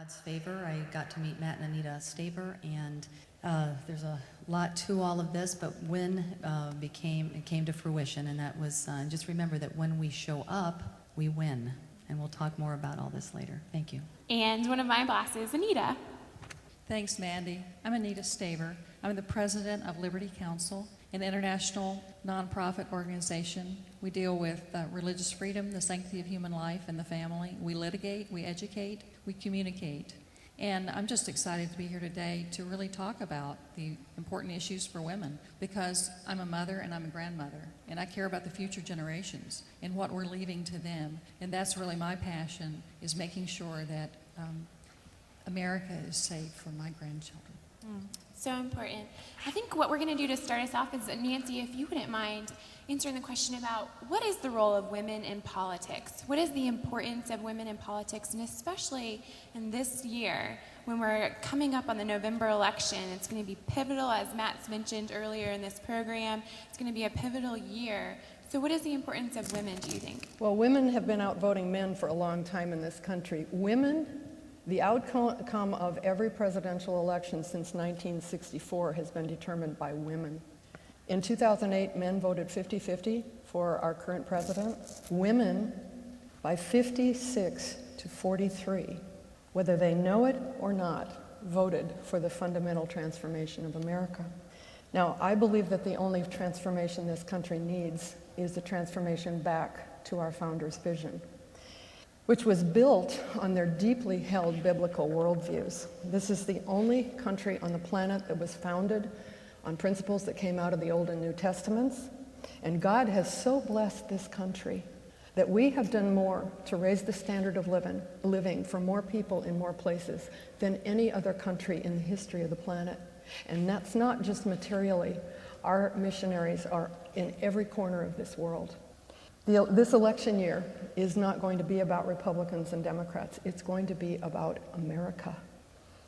God's favor. I got to meet Matt and Anita Staver, and there's a lot to all of this, but W.I.N came to fruition, and that was, just remember that when we show up, we win. And we'll talk more about all this later. Thank you. And one of my bosses, Anita. Thanks, Mandy. I'm Anita Staver. I'm the president of Liberty Council, an international nonprofit organization. We deal with religious freedom, the sanctity of human life, and the family. We litigate, we educate, we communicate. And I'm just excited to be here today to really talk about the important issues for women, because I'm a mother and I'm a grandmother, and I care about the future generations and what we're leaving to them. And that's really my passion, is making sure that America is safe for my grandchildren. So important. I think what we're going to do to start us off is, Nancy, if you wouldn't mind answering the question about what is the role of women in politics? What is the importance of women in politics, and especially in this year when we're coming up on the November election? It's going to be pivotal, as Matt's mentioned earlier in this program. It's going to be a pivotal year. So what is the importance of women, do you think? Well, women have been outvoting men for a long time in this country. Women, the outcome of every presidential election since 1964 has been determined by women. In 2008, men voted 50-50 for our current president. Women, by 56 to 43, whether they know it or not, voted for the fundamental transformation of America. Now, I believe that the only transformation this country needs is the transformation back to our founders' vision, which was built on their deeply held biblical worldviews. This is the only country on the planet that was founded on principles that came out of the Old and New Testaments. And God has so blessed this country that we have done more to raise the standard of living for more people in more places than any other country in the history of the planet. And that's not just materially. Our missionaries are in every corner of this world. This election year is not going to be about Republicans and Democrats. It's going to be about America.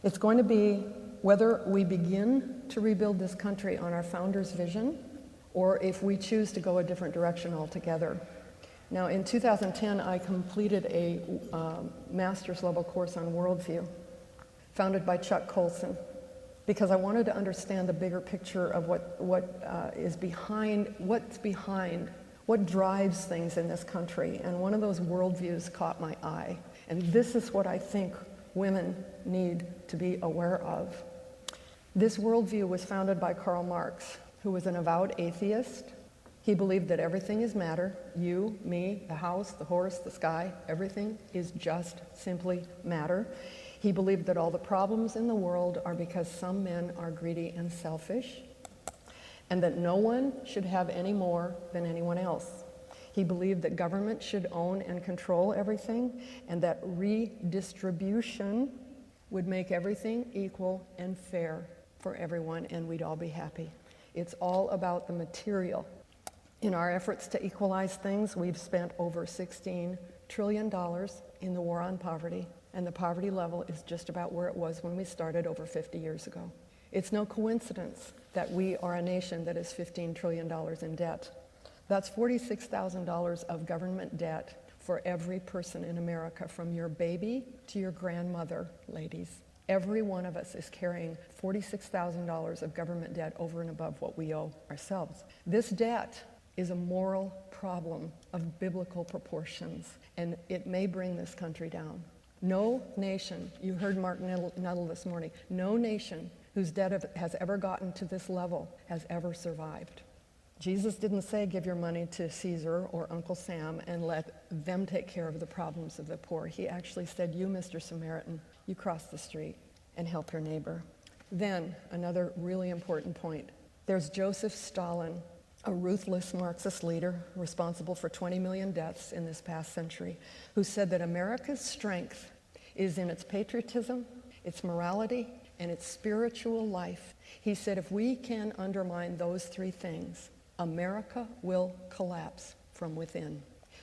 It's going to be whether we begin to rebuild this country on our founders' vision, or if we choose to go a different direction altogether. Now, in 2010, I completed a master's level course on worldview, founded by Chuck Colson, because I wanted to understand the bigger picture of what drives things in this country. And one of those worldviews caught my eye. And this is what I think women need to be aware of. This worldview was founded by Karl Marx, who was an avowed atheist. He believed that everything is matter. You, me, the house, the horse, the sky, everything is just simply matter. He believed that all the problems in the world are because some men are greedy and selfish, and that no one should have any more than anyone else. He believed that government should own and control everything, and that redistribution would make everything equal and fair for everyone, and we'd all be happy. It's all about the material. In our efforts to equalize things, we've spent over $16 trillion in the war on poverty, and the poverty level is just about where it was when we started over 50 years ago. It's no coincidence that we are a nation that is $15 trillion in debt. That's $46,000 of government debt for every person in America, from your baby to your grandmother, ladies. Every one of us is carrying $46,000 of government debt over and above what we owe ourselves. This debt is a moral problem of biblical proportions, and it may bring this country down. No nation, you heard Mark Nettle this morning, no nation whose debt has ever gotten to this level has ever survived. Jesus didn't say give your money to Caesar or Uncle Sam and let them take care of the problems of the poor. He actually said, you, Mr. Samaritan, you cross the street and help your neighbor. Then, another really important point. There's Joseph Stalin, a ruthless Marxist leader responsible for 20 million deaths in this past century, who said that America's strength is in its patriotism, its morality, and its spiritual life. He said if we can undermine those three things, America will collapse from within.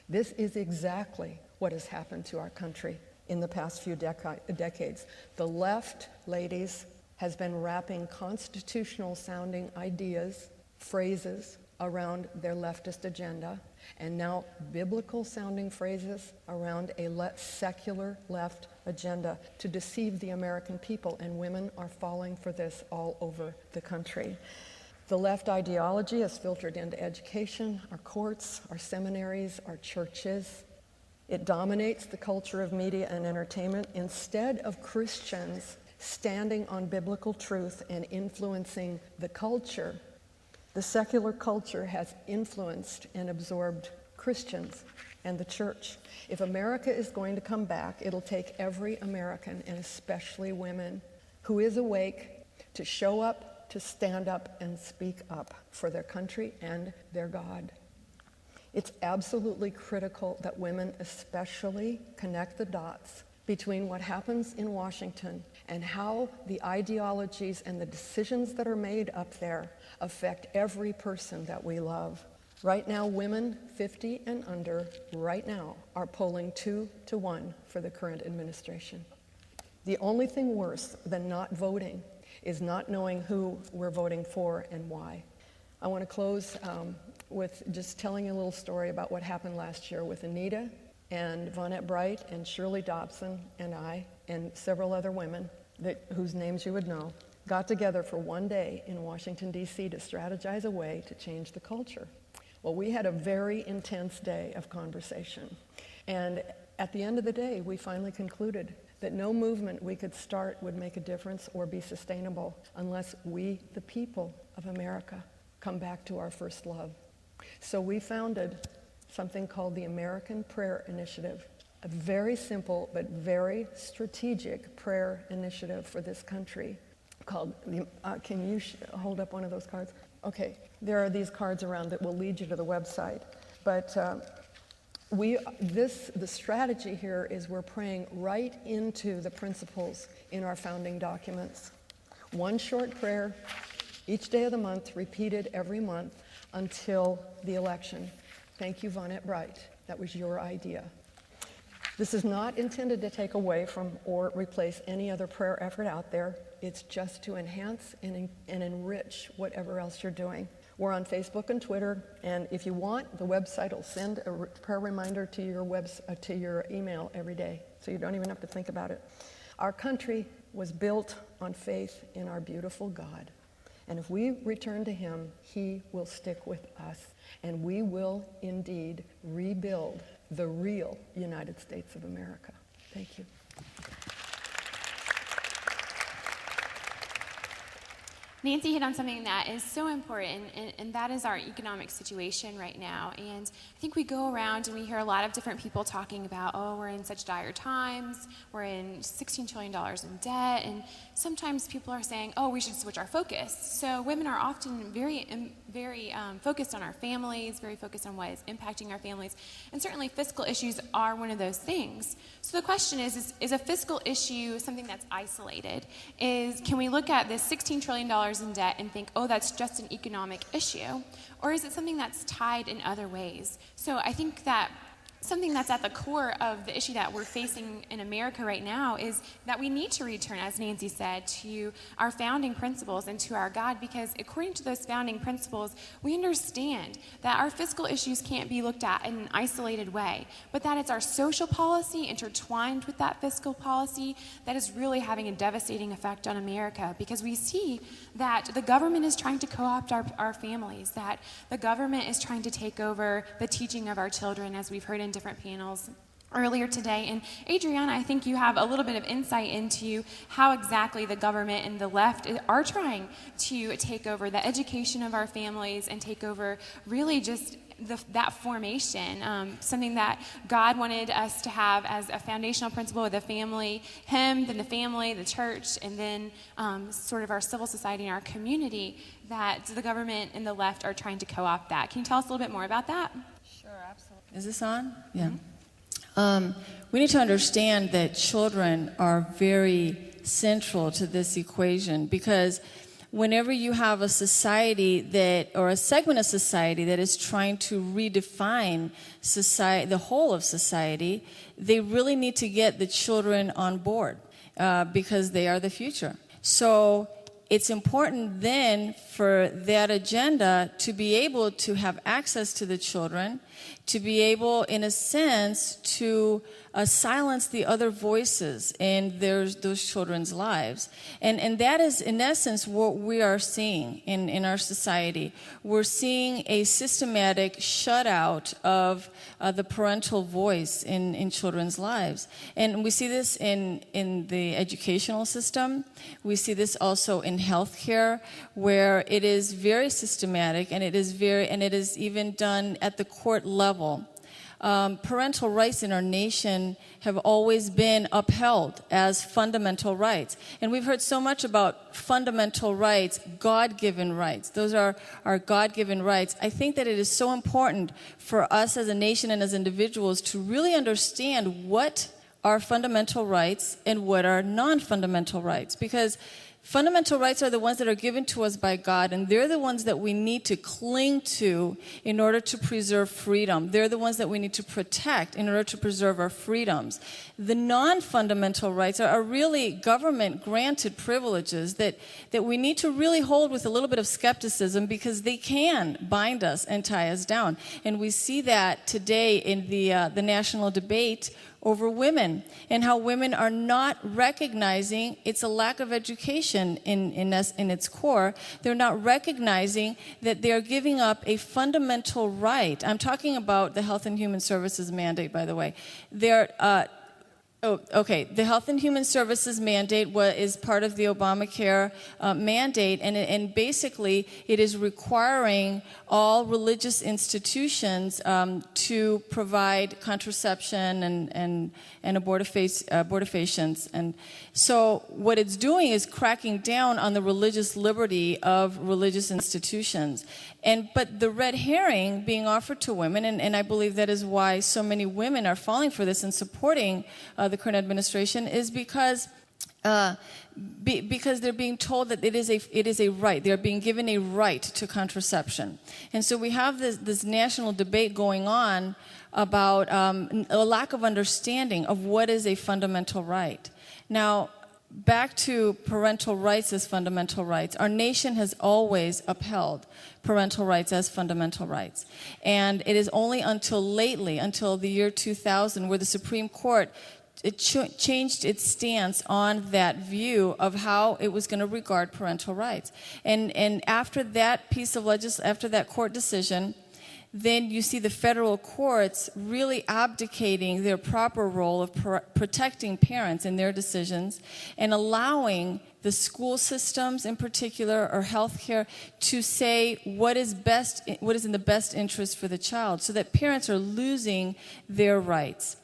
This is exactly what has happened to our country in the past few decades. The left, ladies, has been wrapping constitutional-sounding ideas, phrases, around their leftist agenda, and now biblical-sounding phrases around a secular left agenda to deceive the American people, and women are falling for this all over the country. The left ideology has filtered into education, our courts, our seminaries, our churches. It dominates the culture of media and entertainment instead of Christians standing on biblical truth and influencing the culture. The secular culture has influenced and absorbed Christians and the church. If America is going to come back, it'll take every American, and especially women, who is awake to show up, to stand up, and speak up for their country and their God. It's absolutely critical that women especially connect the dots between what happens in Washington and how the ideologies and the decisions that are made up there affect every person that we love. Right now, women 50 and under, right now, are polling 2-1 for the current administration. The only thing worse than not voting is not knowing who we're voting for and why. I want to close with just telling you a little story about what happened last year with Anita and Vonette Bright and Shirley Dobson and I and several other women whose names you would know, got together for one day in Washington, D.C. to strategize a way to change the culture. Well, we had a very intense day of conversation. And at the end of the day, we finally concluded that no movement we could start would make a difference or be sustainable unless we, the people of America, come back to our first love. So we founded something called the American Prayer Initiative, a very simple but very strategic prayer initiative for this country called can you hold up one of those cards? Okay, there are these cards around that will lead you to the website. But the strategy here is we're praying right into the principles in our founding documents. One short prayer each day of the month, repeated every month until the election. Thank you, Vonette Bright. That was your idea. This is not intended to take away from or replace any other prayer effort out there. It's just to enhance and enrich whatever else you're doing. We're on Facebook and Twitter, and if you want, the website will send a prayer reminder to your email every day, so you don't even have to think about it. Our country was built on faith in our beautiful God. And if we return to Him, He will stick with us, and we will indeed rebuild the real United States of America. Thank you. Nancy hit on something that is so important, and that is our economic situation right now. And I think we go around and we hear a lot of different people talking about, oh, we're in such dire times, we're in $16 trillion in debt, and sometimes people are saying, oh, we should switch our focus. So women are often very focused on our families, very focused on what is impacting our families, and certainly fiscal issues are one of those things. So the question is a fiscal issue something that's isolated? Can we look at this $16 trillion in debt and think, oh, that's just an economic issue? Or is it something that's tied in other ways? So I think that something that's at the core of the issue that we're facing in America right now is that we need to return, as Nancy said, to our founding principles and to our God, because according to those founding principles, we understand that our fiscal issues can't be looked at in an isolated way, but that it's our social policy intertwined with that fiscal policy that is really having a devastating effect on America, because we see that the government is trying to co-opt our families, that the government is trying to take over the teaching of our children, as we've heard in different panels earlier today. And Adriana, I think you have a little bit of insight into how exactly the government and the left are trying to take over the education of our families and take over really just that formation, something that God wanted us to have as a foundational principle of the family, Him, then the family, the church, and then sort of our civil society and our community, that the government and the left are trying to co-opt that. Can you tell us a little bit more about that? Sure, absolutely. Is this on? Yeah. We need to understand that children are very central to this equation, because whenever you have a society or a segment of society that is trying to redefine society, the whole of society, they really need to get the children on board because they are the future. So it's important then for that agenda to be able to have access to the children, to be able, in a sense, to silence the other voices in those children's lives. And that is, in essence, what we are seeing in our society. We're seeing a systematic shutout of the parental voice in children's lives. And we see this in the educational system. We see this also in healthcare, where it is very systematic, and it is even done at the court level. Parental rights in our nation have always been upheld as fundamental rights. And we've heard so much about fundamental rights, God-given rights. Those are our God-given rights. I think that it is so important for us as a nation and as individuals to really understand what are fundamental rights and what are non-fundamental rights. Because fundamental rights are the ones that are given to us by God, and they're the ones that we need to cling to in order to preserve freedom. They're the ones that we need to protect in order to preserve our freedoms. The non-fundamental rights are really government-granted privileges that we need to really hold with a little bit of skepticism, because they can bind us and tie us down. And we see that today in the national debate over women, and how women are not recognizing it's a lack of education in its core. They're not recognizing that they're giving up a fundamental right. I'm talking about the Health and Human Services mandate, by the way. The Health and Human Services mandate is part of the Obamacare mandate, and basically it is requiring all religious institutions to provide contraception and abortifacients. And so what it's doing is cracking down on the religious liberty of religious institutions. But the red herring being offered to women, and I believe that is why so many women are falling for this and supporting the current administration, is because they're being told that it is a right. They're being given a right to contraception. And so we have this national debate going on about a lack of understanding of what is a fundamental right. Now, back to parental rights as fundamental rights. Our nation has always upheld parental rights as fundamental rights. And it is only until lately, until the year 2000, where the Supreme Court changed its stance on that view of how it was going to regard parental rights. And after that piece of after that court decision, then you see the federal courts really abdicating their proper role of protecting parents in their decisions and allowing the school systems in particular, or healthcare, to say what is in the best interest for the child, so that parents are losing their rights.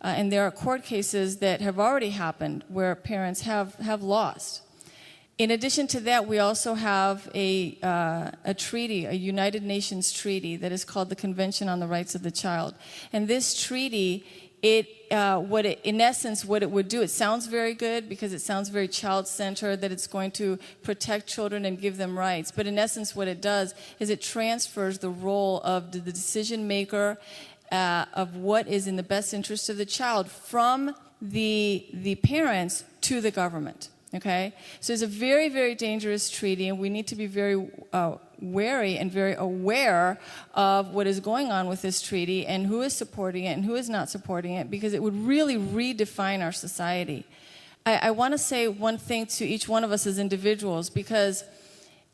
And there are court cases that have already happened where parents have lost. In addition to that, we also have a treaty, a United Nations treaty that is called the Convention on the Rights of the Child. And this treaty, in essence, what it would do, it sounds very good because it sounds very child-centered, that it's going to protect children and give them rights. But in essence, what it does is it transfers the role of the decision maker of what is in the best interest of the child from the parents to the government. Okay? So it's a very, very dangerous treaty, and we need to be very wary and very aware of what is going on with this treaty and who is supporting it and who is not supporting it, because it would really redefine our society. I want to say one thing to each one of us as individuals, because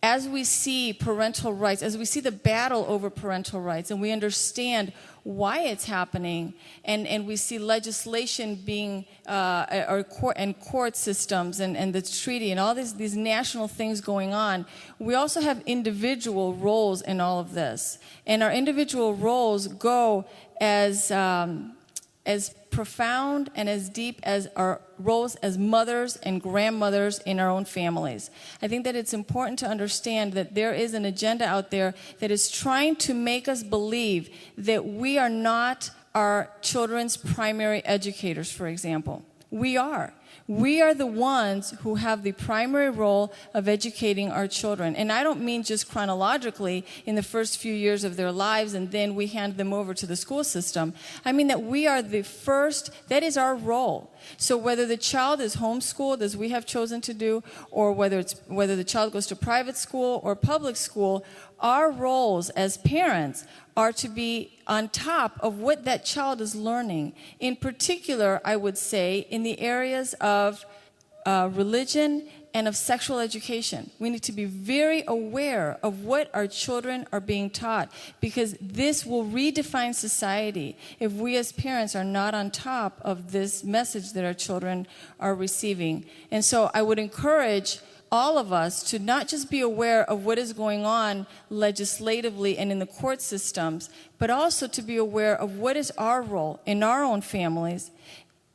as we see parental rights, as we see the battle over parental rights, and we understand why it's happening, and we see legislation being, and court systems and the treaty and all these national things going on, we also have individual roles in all of this. And our individual roles go as profound and as deep as our roles as mothers and grandmothers in our own families. I think that it's important to understand that there is an agenda out there that is trying to make us believe that we are not our children's primary educators, for example. We are. We are the ones who have the primary role of educating our children. And I don't mean just chronologically in the first few years of their lives and then we hand them over to the school system. I mean that we are the first, that is our role. So whether the child is homeschooled, as we have chosen to do, or whether the child goes to private school or public school, our roles as parents are to be on top of what that child is learning. In particular, I would say, in the areas of religion and of sexual education. We need to be very aware of what our children are being taught, because this will redefine society if we as parents are not on top of this message that our children are receiving. And so I would encourage all of us to not just be aware of what is going on legislatively and in the court systems, but also to be aware of what is our role in our own families.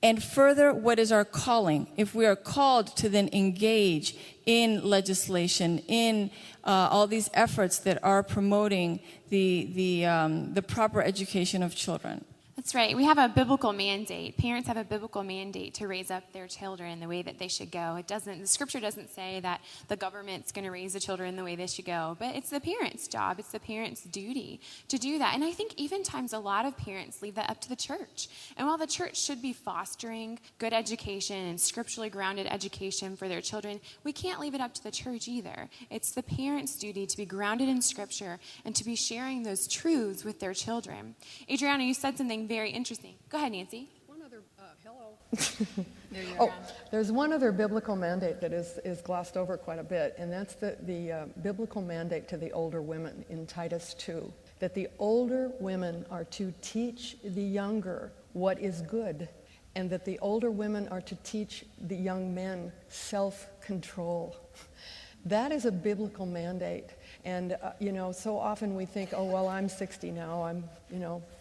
And further, what is our calling? If we are called to then engage in legislation, in all these efforts that are promoting the proper education of children. That's right. We have a biblical mandate. Parents have a biblical mandate to raise up their children the way that they should go. The scripture doesn't say that the government's going to raise the children the way they should go, but it's the parents' job. It's the parents' duty to do that. And I think even times a lot of parents leave that up to the church. And while the church should be fostering good education and scripturally grounded education for their children, we can't leave it up to the church either. It's the parents' duty to be grounded in scripture and to be sharing those truths with their children. Adriana, you said something very interesting. Go ahead, Nancy. One other, there's one other biblical mandate that is glossed over quite a bit, and that's the biblical mandate to the older women in Titus 2, that the older women are to teach the younger what is good, and that the older women are to teach the young men self-control. That is a biblical mandate. And, so often we think, oh, well, I'm 60 now, I'm,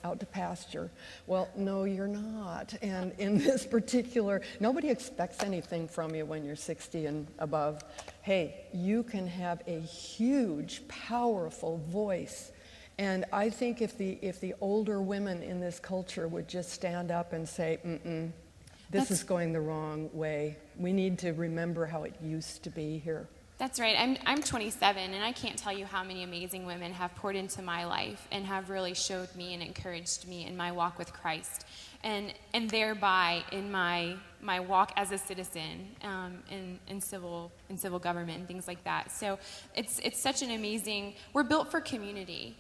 out to pasture. Well, no, you're not. And in this particular, nobody expects anything from you when you're 60 and above. Hey, you can have a huge, powerful voice. And I think if the older women in this culture would just stand up and say, this is going the wrong way. We need to remember how it used to be here. That's right. I'm 27, and I can't tell you how many amazing women have poured into my life and have really showed me and encouraged me in my walk with Christ, and thereby in my walk as a citizen in civil government and things like that. So it's such an amazing. We're built for community,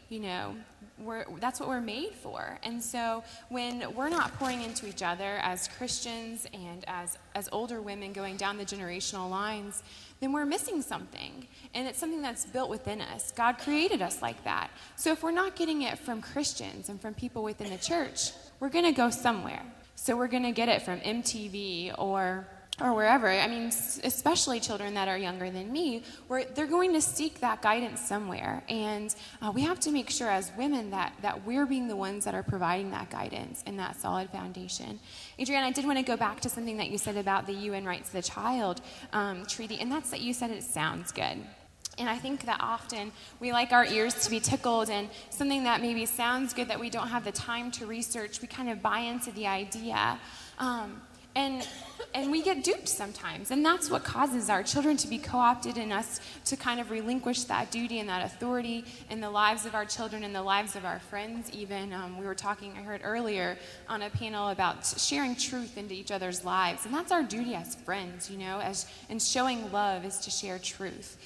That's what we're made for. And so when we're not pouring into each other as Christians and as older women going down the generational lines, then we're missing something. And it's something that's built within us. God created us like that. So if we're not getting it from Christians and from people within the church, we're going to go somewhere. So we're going to get it from MTV or wherever. I mean, especially children that are younger than me, where they're going to seek that guidance somewhere. And we have to make sure as women that we're being the ones that are providing that guidance and that solid foundation. Adrienne, I did want to go back to something that you said about the UN Rights of the Child treaty, and that's that you said it sounds good. And I think that often we like our ears to be tickled, and something that maybe sounds good that we don't have the time to research, we kind of buy into the idea. And we get duped sometimes, and that's what causes our children to be co-opted and us to kind of relinquish that duty and that authority in the lives of our children and the lives of our friends even. We were talking, I heard earlier, on a panel about sharing truth into each other's lives, and that's our duty as friends, and showing love is to share truth,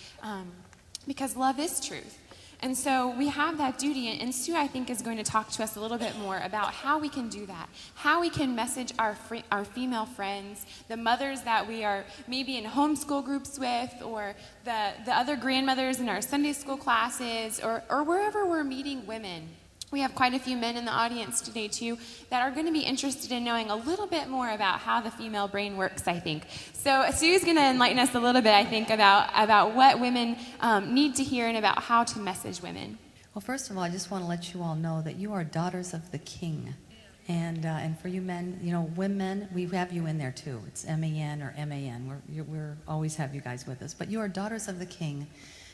because love is truth. And so we have that duty, and Sue, I think, is going to talk to us a little bit more about how we can do that, how we can message our female friends, the mothers that we are maybe in homeschool groups with, or the other grandmothers in our Sunday school classes, or wherever we're meeting women. We have quite a few men in the audience today, too, that are going to be interested in knowing a little bit more about how the female brain works, I think. So Sue's going to enlighten us a little bit, I think, about what women need to hear and about how to message women. Well, first of all, I just want to let you all know that you are daughters of the King. And for you men, women, we have you in there, too. It's M-A-N or M-A-N. We're always have you guys with us. But you are daughters of the King.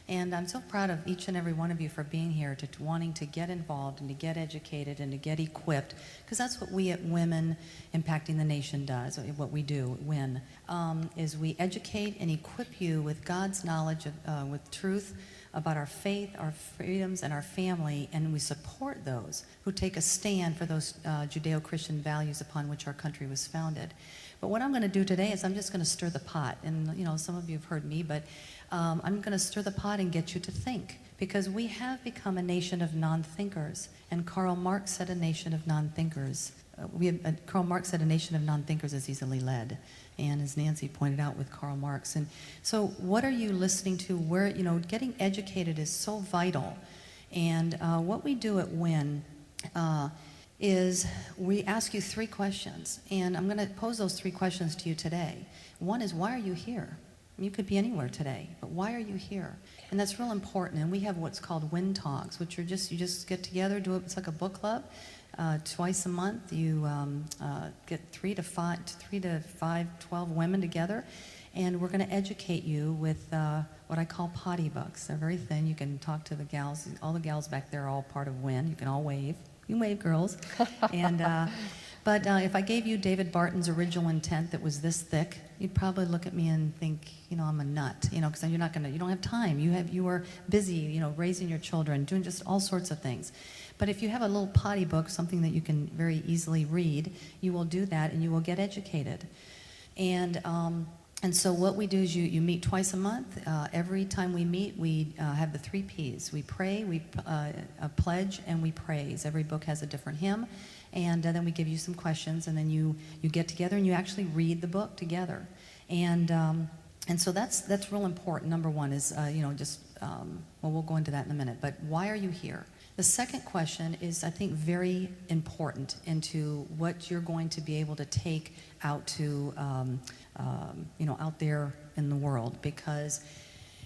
And I'm so proud of each and every one of you for being here, to wanting to get involved and to get educated and to get equipped, because that's what we at Women Impacting the Nation does, what we do at WIN, is we educate and equip you with God's knowledge, with truth about our faith, our freedoms, and our family, and we support those who take a stand for those Judeo-Christian values upon which our country was founded. But what I'm going to do today is I'm just going to stir the pot. And, you know, some of you have heard me, but I'm going to stir the pot and get you to think. Because we have become a nation of non-thinkers. And Karl Marx said a nation of non-thinkers. Karl Marx said a nation of non-thinkers is easily led. And as Nancy pointed out with Karl Marx. And so what are you listening to? Where, you know, getting educated is so vital. And what we do at W.I.N is we ask you 3 questions. And I'm going to pose those 3 questions to you today. One is, why are you here? You could be anywhere today, but why are you here? And that's real important. And we have what's called W.I.N talks, which are just, you just get together, do it, it's like a book club. Twice a month, you get 3 to 5, 12 women together, and we're going to educate you with what I call potty books. They're very thin. You can talk to the gals. All the gals back there are all part of W.I.N. You can all wave. You can wave, girls. And but if I gave you David Barton's original intent that was this thick, you'd probably look at me and think, you know, I'm a nut, you know, because you don't have time. You are busy, you know, raising your children, doing just all sorts of things. But if you have a little potty book, something that you can very easily read, you will do that and you will get educated. And so what we do is you meet twice a month. Every time we meet, we have the 3 Ps. We pray, we pledge, and we praise. Every book has a different hymn. And then we give you some questions, and then you get together and you actually read the book together. And so that's real important. Number one is, you know, just, well, we'll go into that in a minute. But why are you here? The second question is, I think, very important into what you're going to be able to take out to, you know, out there in the world. Because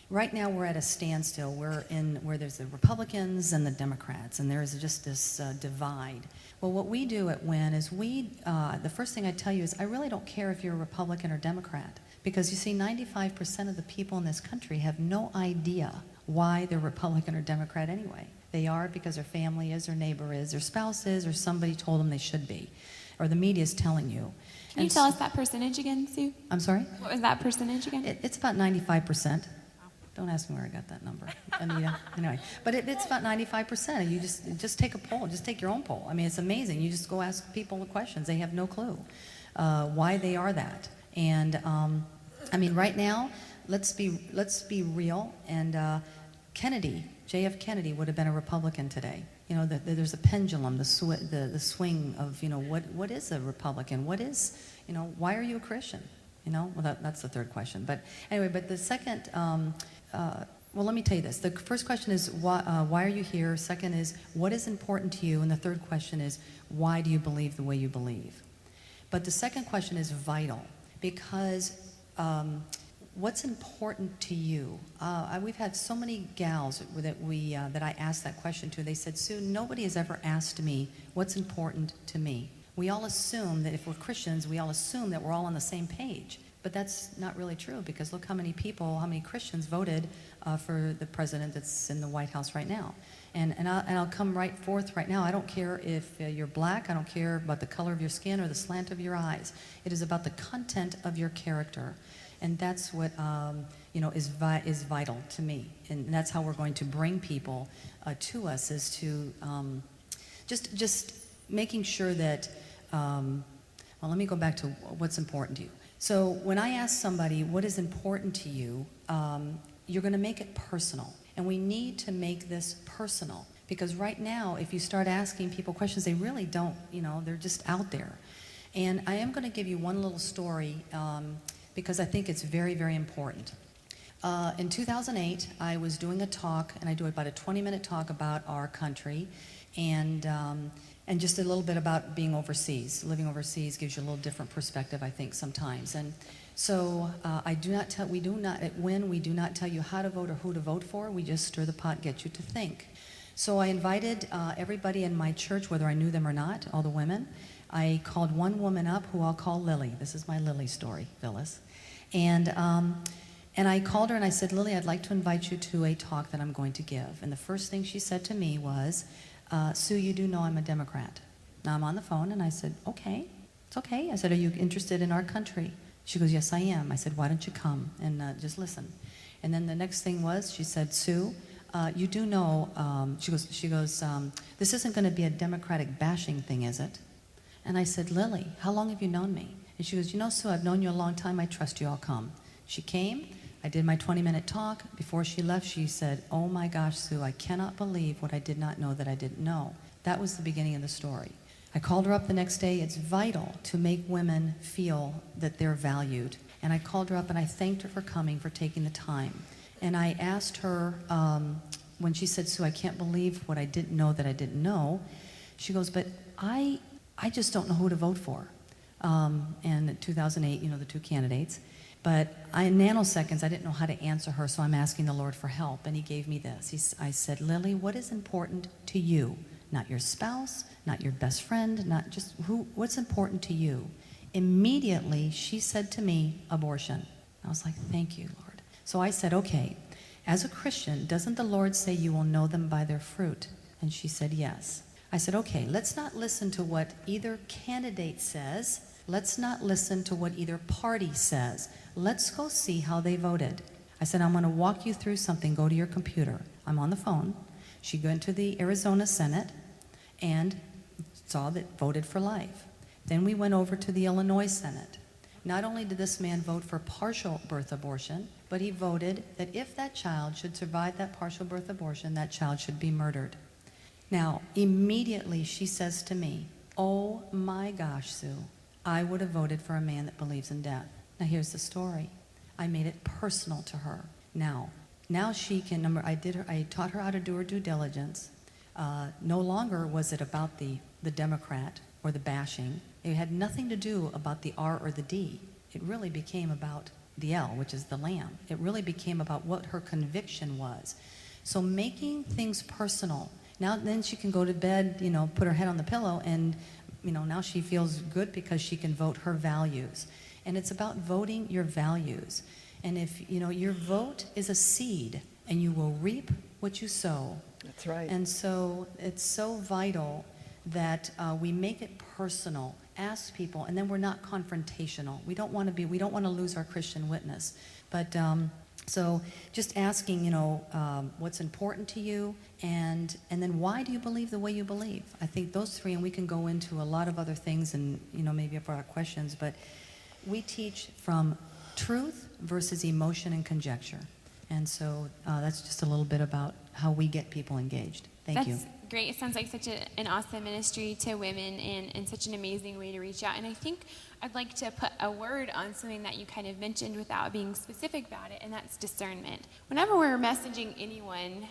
right now we're at a standstill. We're in where there's the Republicans and the Democrats, and there's just this divide. Well, what we do at W.I.N is the first thing I tell you is I really don't care if you're a Republican or Democrat. Because you see, 95% of the people in this country have no idea why they're Republican or Democrat anyway. They are because their family is, their neighbor is, their spouse is, or somebody told them they should be. Or the media is telling you. Can you tell us that percentage again, Sue? I'm sorry? What was that percentage again? It's about 95%. Don't ask me where I got that number, Anita. Anyway, but it's about 95%. You just take a poll. Just take your own poll. I mean, it's amazing. You just go ask people the questions. They have no clue why they are that. And I mean, right now, let's be real. And Kennedy, J.F. Kennedy, would have been a Republican today. You know, there's a pendulum, the swing of, you know, what is a Republican? What is, you know, why are you a Christian? You know, well, that's the third question. But anyway, but the second, well, let me tell you this. The first question is, why are you here? Second is, what is important to you? And the third question is, why do you believe the way you believe? But the second question is vital, because what's important to you? We've had so many gals that I asked that question to. They said, Sue, nobody has ever asked me what's important to me. We all assume that if we're Christians, we all assume that we're all on the same page. But that's not really true, because look how many Christians voted for the president that's in the White House right now. And I'll come right forth right now. I don't care if you're black. I don't care about the color of your skin or the slant of your eyes. It is about the content of your character. And that's what you know, is vital to me. And that's how we're going to bring people to us, is to just making sure that, well, let me go back to what's important to you. So when I ask somebody what is important to you, you're going to make it personal. And we need to make this personal. Because right now, if you start asking people questions, they really don't, you know, they're just out there. And I am going to give you one little story, because I think it's very, very important. In 2008, I was doing a talk, and I do about a 20-minute talk about our country, and just a little bit about being overseas. Living overseas gives you a little different perspective, I think, sometimes. And so at W.I.N, we do not tell you how to vote or who to vote for. We just stir the pot, get you to think. So I invited everybody in my church, whether I knew them or not, all the women. I called one woman up who I'll call Lily. This is my Lily story, Phyllis. And I called her and I said, Lily, I'd like to invite you to a talk that I'm going to give. And the first thing she said to me was, Sue, you do know I'm a Democrat. Now I'm on the phone and I said, okay, it's okay. I said, are you interested in our country? She goes, yes, I am. I said, why don't you come and just listen? And then the next thing was, she said, Sue, you do know, she goes, this isn't going to be a Democratic bashing thing, is it? And I said, Lily, how long have you known me? And she goes, you know, Sue, I've known you a long time. I trust you. I'll come. She came. I did my 20-minute talk. Before she left, she said, oh my gosh, Sue, I cannot believe what I did not know that I didn't know. That was the beginning of the story. I called her up the next day. It's vital to make women feel that they're valued. And I called her up and I thanked her for coming, for taking the time. And I asked her, when she said, Sue, I can't believe what I didn't know that I didn't know, she goes, but I just don't know who to vote for. And in 2008, you know, the two candidates. But in nanoseconds, I didn't know how to answer her, so I'm asking the Lord for help. And he gave me this. I said, Lily, what is important to you? Not your spouse, not your best friend, not just what's important to you? Immediately, she said to me, abortion. I was like, thank you, Lord. So I said, okay, as a Christian, doesn't the Lord say you will know them by their fruit? And she said, yes. I said, okay, let's not listen to what either candidate says. Let's not listen to what either party says. Let's go see how they voted. I said, I'm going to walk you through something. Go to your computer. I'm on the phone. She went to the Arizona Senate and saw that voted for life. Then we went over to the Illinois Senate. Not only did this man vote for partial birth abortion, but he voted that if that child should survive that partial birth abortion, that child should be murdered. Now, immediately she says to me, oh my gosh, Sue, I would have voted for a man that believes in death. Now here's the story. I made it personal to her. Now she can, I taught her how to do her due diligence. No longer was it about the Democrat or the bashing. It had nothing to do about the R or the D. It really became about the L, which is the lamb. It really became about what her conviction was. So making things personal. Now then she can go to bed, you know, put her head on the pillow, and you know, now she feels good because she can vote her values. And it's about voting your values. And if, you know, your vote is a seed, and you will reap what you sow. That's right. And so it's so vital that we make it personal, ask people, and then we're not confrontational. We don't want to lose our Christian witness. But so just asking, you know, what's important to you, and then why do you believe the way you believe? I think those three, and we can go into a lot of other things, and you know, maybe for our questions, but we teach from truth versus emotion and conjecture. And so that's just a little bit about how we get people engaged. Thank you. That's great. It sounds like such an awesome ministry to women, and such an amazing way to reach out. And I think I'd like to put a word on something that you kind of mentioned without being specific about it, and that's discernment. Whenever we're messaging anyone,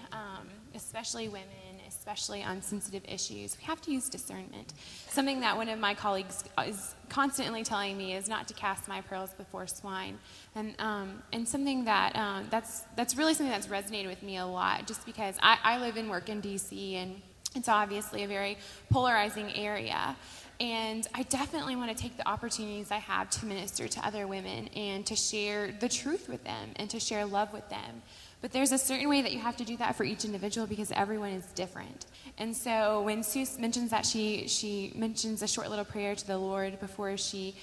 especially women, especially on sensitive issues, we have to use discernment. Something that one of my colleagues is constantly telling me is not to cast my pearls before swine, and something that that's really something that's resonated with me a lot, just because I live and work in D.C., and it's obviously a very polarizing area. And I definitely want to take the opportunities I have to minister to other women and to share the truth with them and to share love with them. But there's a certain way that you have to do that for each individual, because everyone is different. And so when Sue mentions that she mentions a short little prayer to the Lord before she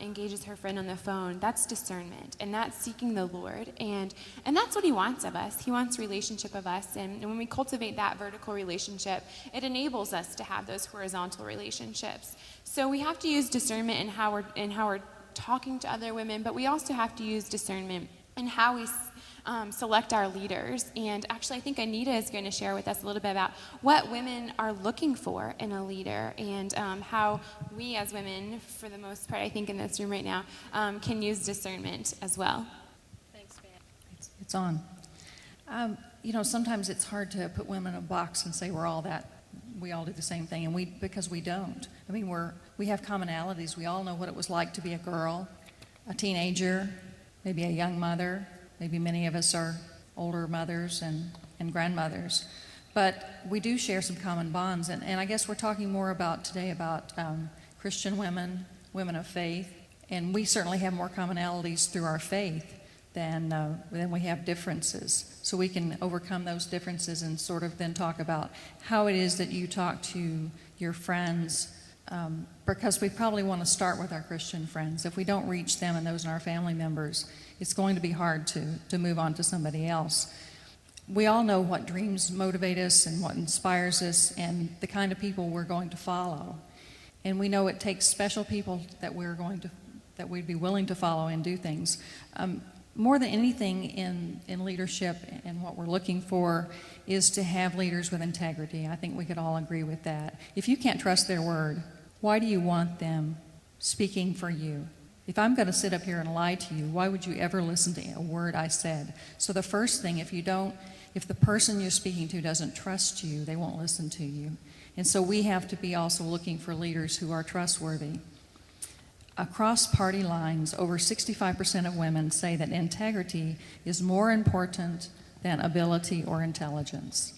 engages her friend on the phone, that's discernment, and that's seeking the Lord. And that's what he wants of us. He wants relationship of us. And when we cultivate that vertical relationship, it enables us to have those horizontal relationships. So we have to use discernment in how we're talking to other women, but we also have to use discernment in how we select our leaders. And actually, I think Anita is going to share with us a little bit about what women are looking for in a leader, and how we as women, for the most part, I think in this room right now, can use discernment as well. Thanks, Van. It's on. You know, sometimes it's hard to put women in a box and say we're all that. We all do the same thing, and because we don't. I mean, we have commonalities. We all know what it was like to be a girl, a teenager, maybe a young mother. Maybe many of us are older mothers and grandmothers. But we do share some common bonds. And I guess we're talking more today about Christian women, women of faith. And we certainly have more commonalities through our faith than we have differences. So we can overcome those differences and sort of then talk about how it is that you talk to your friends, because we probably want to start with our Christian friends. If we don't reach them and those in our family members, it's going to be hard to move on to somebody else. We all know what dreams motivate us and what inspires us and the kind of people we're going to follow. And we know it takes special people that that we'd be willing to follow and do things. More than anything in leadership and what we're looking for is to have leaders with integrity. I think we could all agree with that. If you can't trust their word, why do you want them speaking for you? If I'm going to sit up here and lie to you, why would you ever listen to a word I said? So the first thing, if the person you're speaking to doesn't trust you, they won't listen to you. And so we have to be also looking for leaders who are trustworthy. Across party lines, over 65% of women say that integrity is more important than ability or intelligence.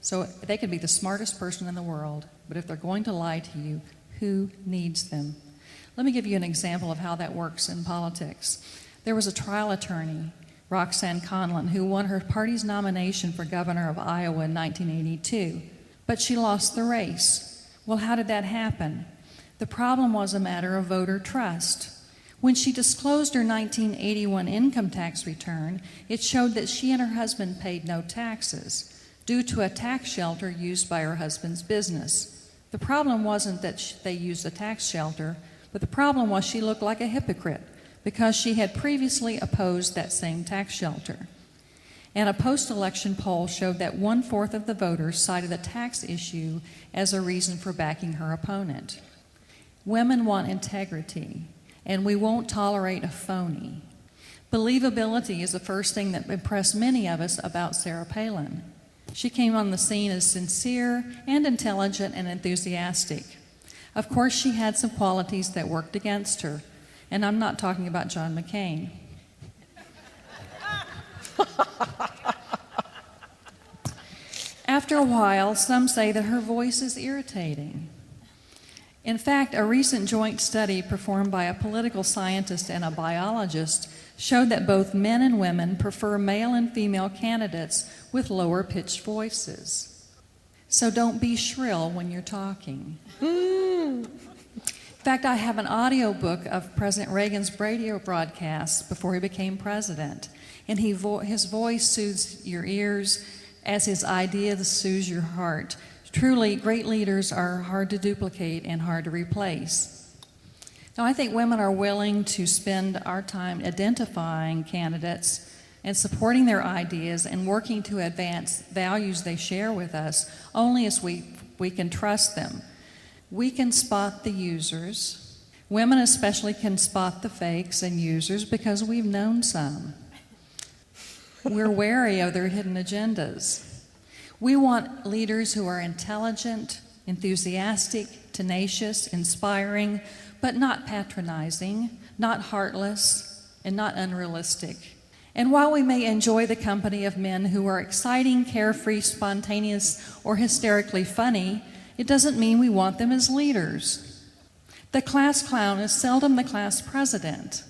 So they could be the smartest person in the world, but if they're going to lie to you, who needs them? Let me give you an example of how that works in politics. There was a trial attorney, Roxanne Conlon, who won her party's nomination for governor of Iowa in 1982, but she lost the race. Well, how did that happen? The problem was a matter of voter trust. When she disclosed her 1981 income tax return, it showed that she and her husband paid no taxes due to a tax shelter used by her husband's business. The problem wasn't that they used a tax shelter, but the problem was she looked like a hypocrite because she had previously opposed that same tax shelter. And a post-election poll showed that 1/4 of the voters cited the tax issue as a reason for backing her opponent. Women want integrity, and we won't tolerate a phony. Believability is the first thing that impressed many of us about Sarah Palin. She came on the scene as sincere and intelligent and enthusiastic. Of course, she had some qualities that worked against her, and I'm not talking about John McCain. After a while, some say that her voice is irritating. In fact, a recent joint study performed by a political scientist and a biologist showed that both men and women prefer male and female candidates with lower-pitched voices. So don't be shrill when you're talking. In fact, I have an audiobook of President Reagan's radio broadcasts before he became president, and his voice soothes your ears as his ideas soothe your heart. Truly, great leaders are hard to duplicate and hard to replace. Now, I think women are willing to spend our time identifying candidates and supporting their ideas and working to advance values they share with us only as we can trust them. We can spot the users. Women especially can spot the fakes and users because we've known some. We're wary of their hidden agendas. We want leaders who are intelligent, enthusiastic, tenacious, inspiring, but not patronizing, not heartless, and not unrealistic. And while we may enjoy the company of men who are exciting, carefree, spontaneous, or hysterically funny, it doesn't mean we want them as leaders. The class clown is seldom the class president.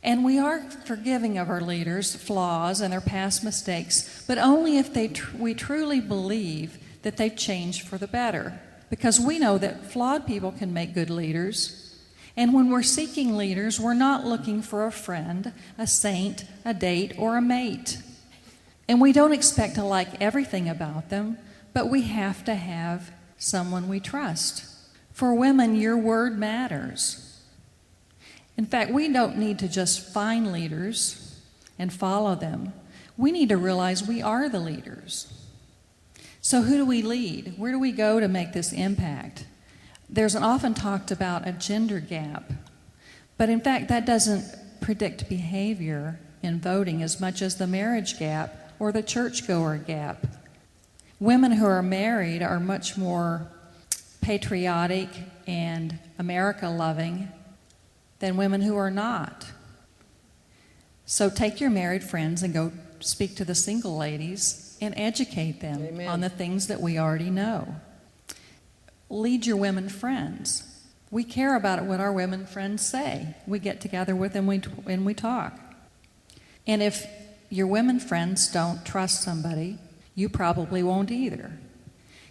And we are forgiving of our leaders' flaws and their past mistakes, but only if we truly believe that they've changed for the better. Because we know that flawed people can make good leaders. And when we're seeking leaders, we're not looking for a friend, a saint, a date, or a mate. And we don't expect to like everything about them, but we have to have someone we trust. For women, your word matters. In fact, we don't need to just find leaders and follow them. We need to realize we are the leaders. So who do we lead? Where do we go to make this impact? There's an often talked about a gender gap, but in fact that doesn't predict behavior in voting as much as the marriage gap or the churchgoer gap. Women who are married are much more patriotic and America-loving than women who are not. So take your married friends and go speak to the single ladies and educate them Amen. On the things that we already know. Lead your women friends. We care about what our women friends say. We get together with them and we talk. And if your women friends don't trust somebody, you probably won't either.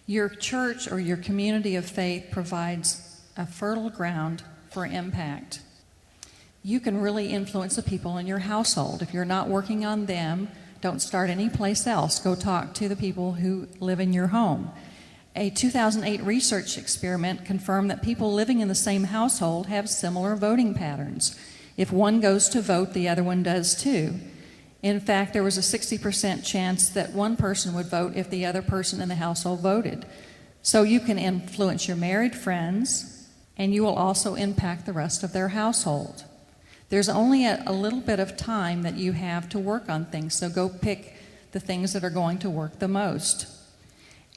Your church or your community of faith provides a fertile ground for impact. You can really influence the people in your household. If you're not working on them, don't start any place else. Go talk to the people who live in your home. A 2008 research experiment confirmed that people living in the same household have similar voting patterns. If one goes to vote, the other one does too. In fact, there was a 60% chance that one person would vote if the other person in the household voted. So you can influence your married friends, and you will also impact the rest of their household. There's only a little bit of time that you have to work on things, so go pick the things that are going to work the most.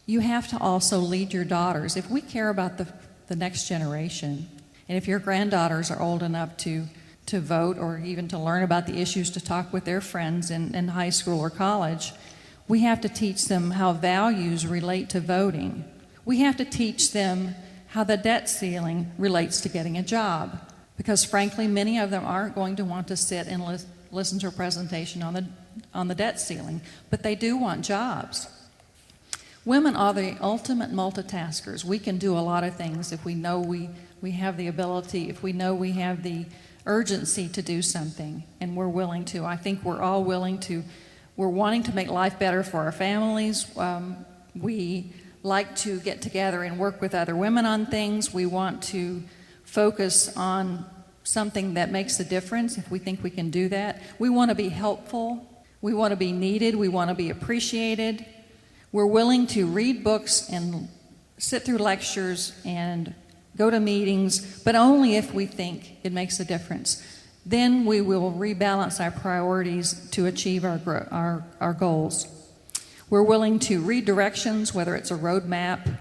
You have to also lead your daughters. If we care about the next generation, and if your granddaughters are old enough to vote or even to learn about the issues, to talk with their friends in high school or college, we have to teach them how values relate to voting. We have to teach them how the debt ceiling relates to getting a job, because frankly, many of them aren't going to want to sit and listen to a presentation on the debt ceiling, but they do want jobs. Women are the ultimate multitaskers. We can do a lot of things if we know we have the ability, if we know we have the urgency to do something, and we're willing to. I think we're all willing to. We're wanting to make life better for our families. We like to get together and work with other women on things. We want to focus on something that makes a difference if we think we can do that. We want to be helpful. We want to be needed. We want to be appreciated. We're willing to read books and sit through lectures and go to meetings, but only if we think it makes a difference. Then we will rebalance our priorities to achieve our goals. We're willing to read directions, whether it's a roadmap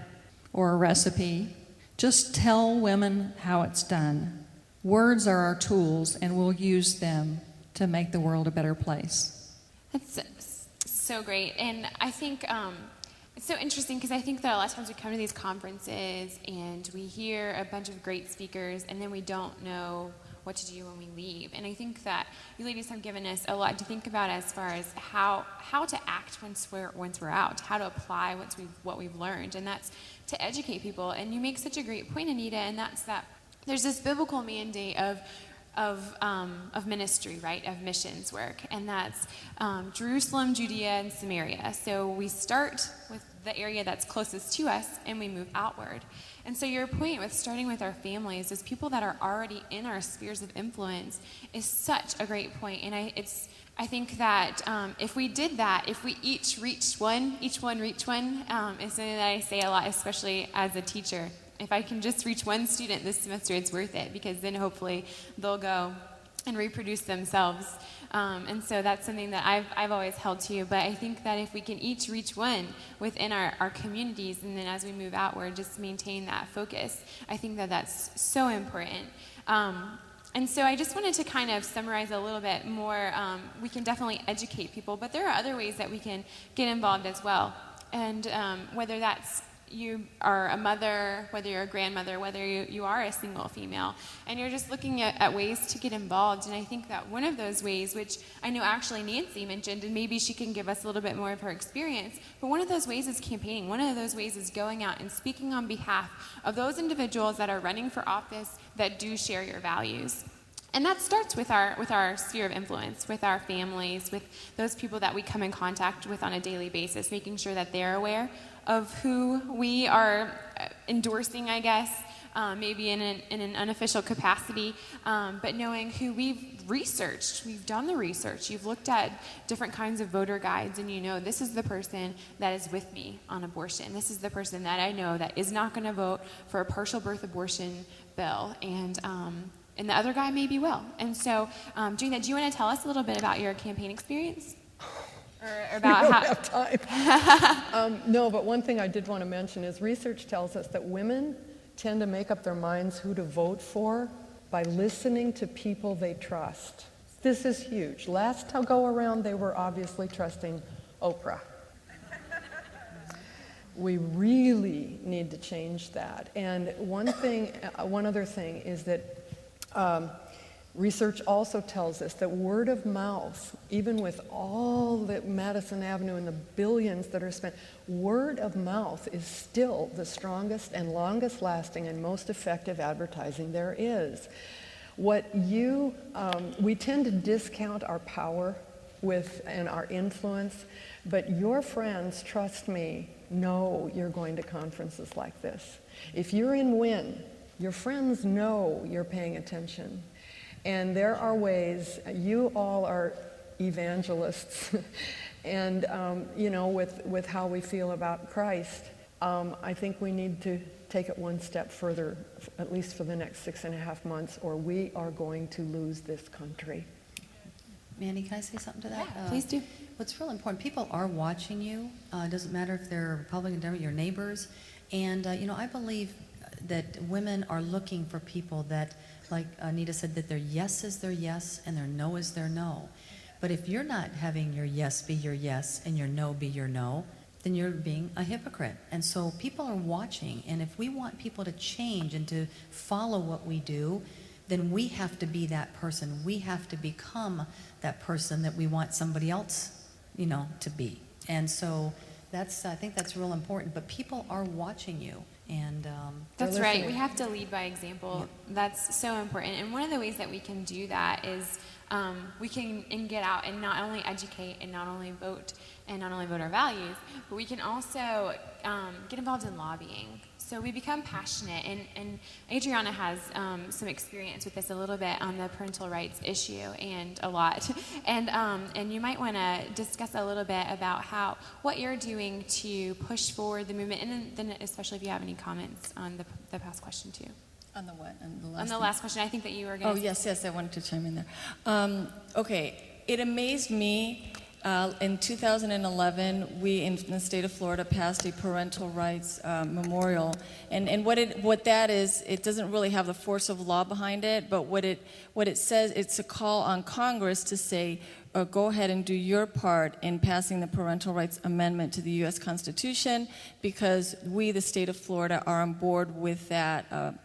or a recipe. Just tell women how it's done. Words are our tools, and we'll use them to make the world a better place. That's so great. And I think it's so interesting because I think that a lot of times we come to these conferences and we hear a bunch of great speakers and then we don't know what to do when we leave. And I think that you ladies have given us a lot to think about as far as how to act once we're out, how to apply what we've learned, and that's to educate people. And you make such a great point, Anita, and that's that there's this biblical mandate of ministry, right, of missions work, and that's Jerusalem, Judea, and Samaria. So we start with the area that's closest to us, and we move outward. And so your point with starting with our families, as people that are already in our spheres of influence, is such a great point. And I think that if we did that, if we each one reach one, is something that I say a lot, especially as a teacher. If I can just reach one student this semester, it's worth it, because then hopefully they'll go and reproduce themselves. And so that's something that I've always held to. But I think that if we can each reach one within our communities, and then as we move outward, just maintain that focus, I think that that's so important. And so I just wanted to kind of summarize a little bit more. We can definitely educate people, but there are other ways that we can get involved as well. And whether that's you are a mother, whether you're a grandmother, whether you are a single female, and you're just looking at ways to get involved. And I think that one of those ways, which I know actually Nancy mentioned, and maybe she can give us a little bit more of her experience, but one of those ways is campaigning. One of those ways is going out and speaking on behalf of those individuals that are running for office that do share your values. And that starts with our sphere of influence, with our families, with those people that we come in contact with on a daily basis, making sure that they're aware of who we are endorsing, I guess, maybe in an unofficial capacity, but knowing who we've researched. We've done the research. You've looked at different kinds of voter guides, and you know this is the person that is with me on abortion. This is the person that I know that is not going to vote for a partial birth abortion bill, and the other guy maybe will. And so, doing that, do you want to tell us a little bit about your campaign experience? Or about we don't have time. No, but one thing I did want to mention is research tells us that women tend to make up their minds who to vote for by listening to people they trust. This is huge. Last go around, they were obviously trusting Oprah. We really need to change that. And one other thing is that research also tells us that word of mouth, even with all the Madison Avenue and the billions that are spent, word of mouth is still the strongest and longest lasting and most effective advertising there is. We tend to discount our power and our influence. But your friends, trust me, know you're going to conferences like this. If you're in W.I.N, your friends know you're paying attention. And there are ways, you all are evangelists, and with how we feel about Christ, I think we need to take it one step further, at least for the next 6.5 months, or we are going to lose this country. Mandy, can I say something to that? Yeah, please do. What's real important, people are watching you. It doesn't matter if they're Republican, Democrat, your neighbors. And, I believe that women are looking for people that, like Anita said, that their yes is their yes and their no is their no. But if you're not having your yes be your yes and your no be your no, then you're being a hypocrite. And so people are watching, and if we want people to change and to follow what we do, then we have to be that person. We have to become that person that we want somebody else, to be. And so I think that's real important. But people are watching you, and that's right. We have to lead by example. Yeah. That's so important. And one of the ways that we can do that is we can get out and not only educate and not only vote and not only vote our values, but we can also get involved in lobbying. So we become passionate, and Adriana has some experience with this a little bit on the parental rights issue, and a lot. And you might want to discuss a little bit about what you're doing to push forward the movement, and then especially if you have any comments on the past question too. On the what? On the last question, I think that you were going to... Oh, yes, I wanted to chime in there. Okay, it amazed me. In 2011, we in the state of Florida passed a parental rights memorial, and what that is, it doesn't really have the force of law behind it, but what it says, it's a call on Congress to say, go ahead and do your part in passing the parental rights amendment to the U.S. Constitution, because we, the state of Florida, are on board with that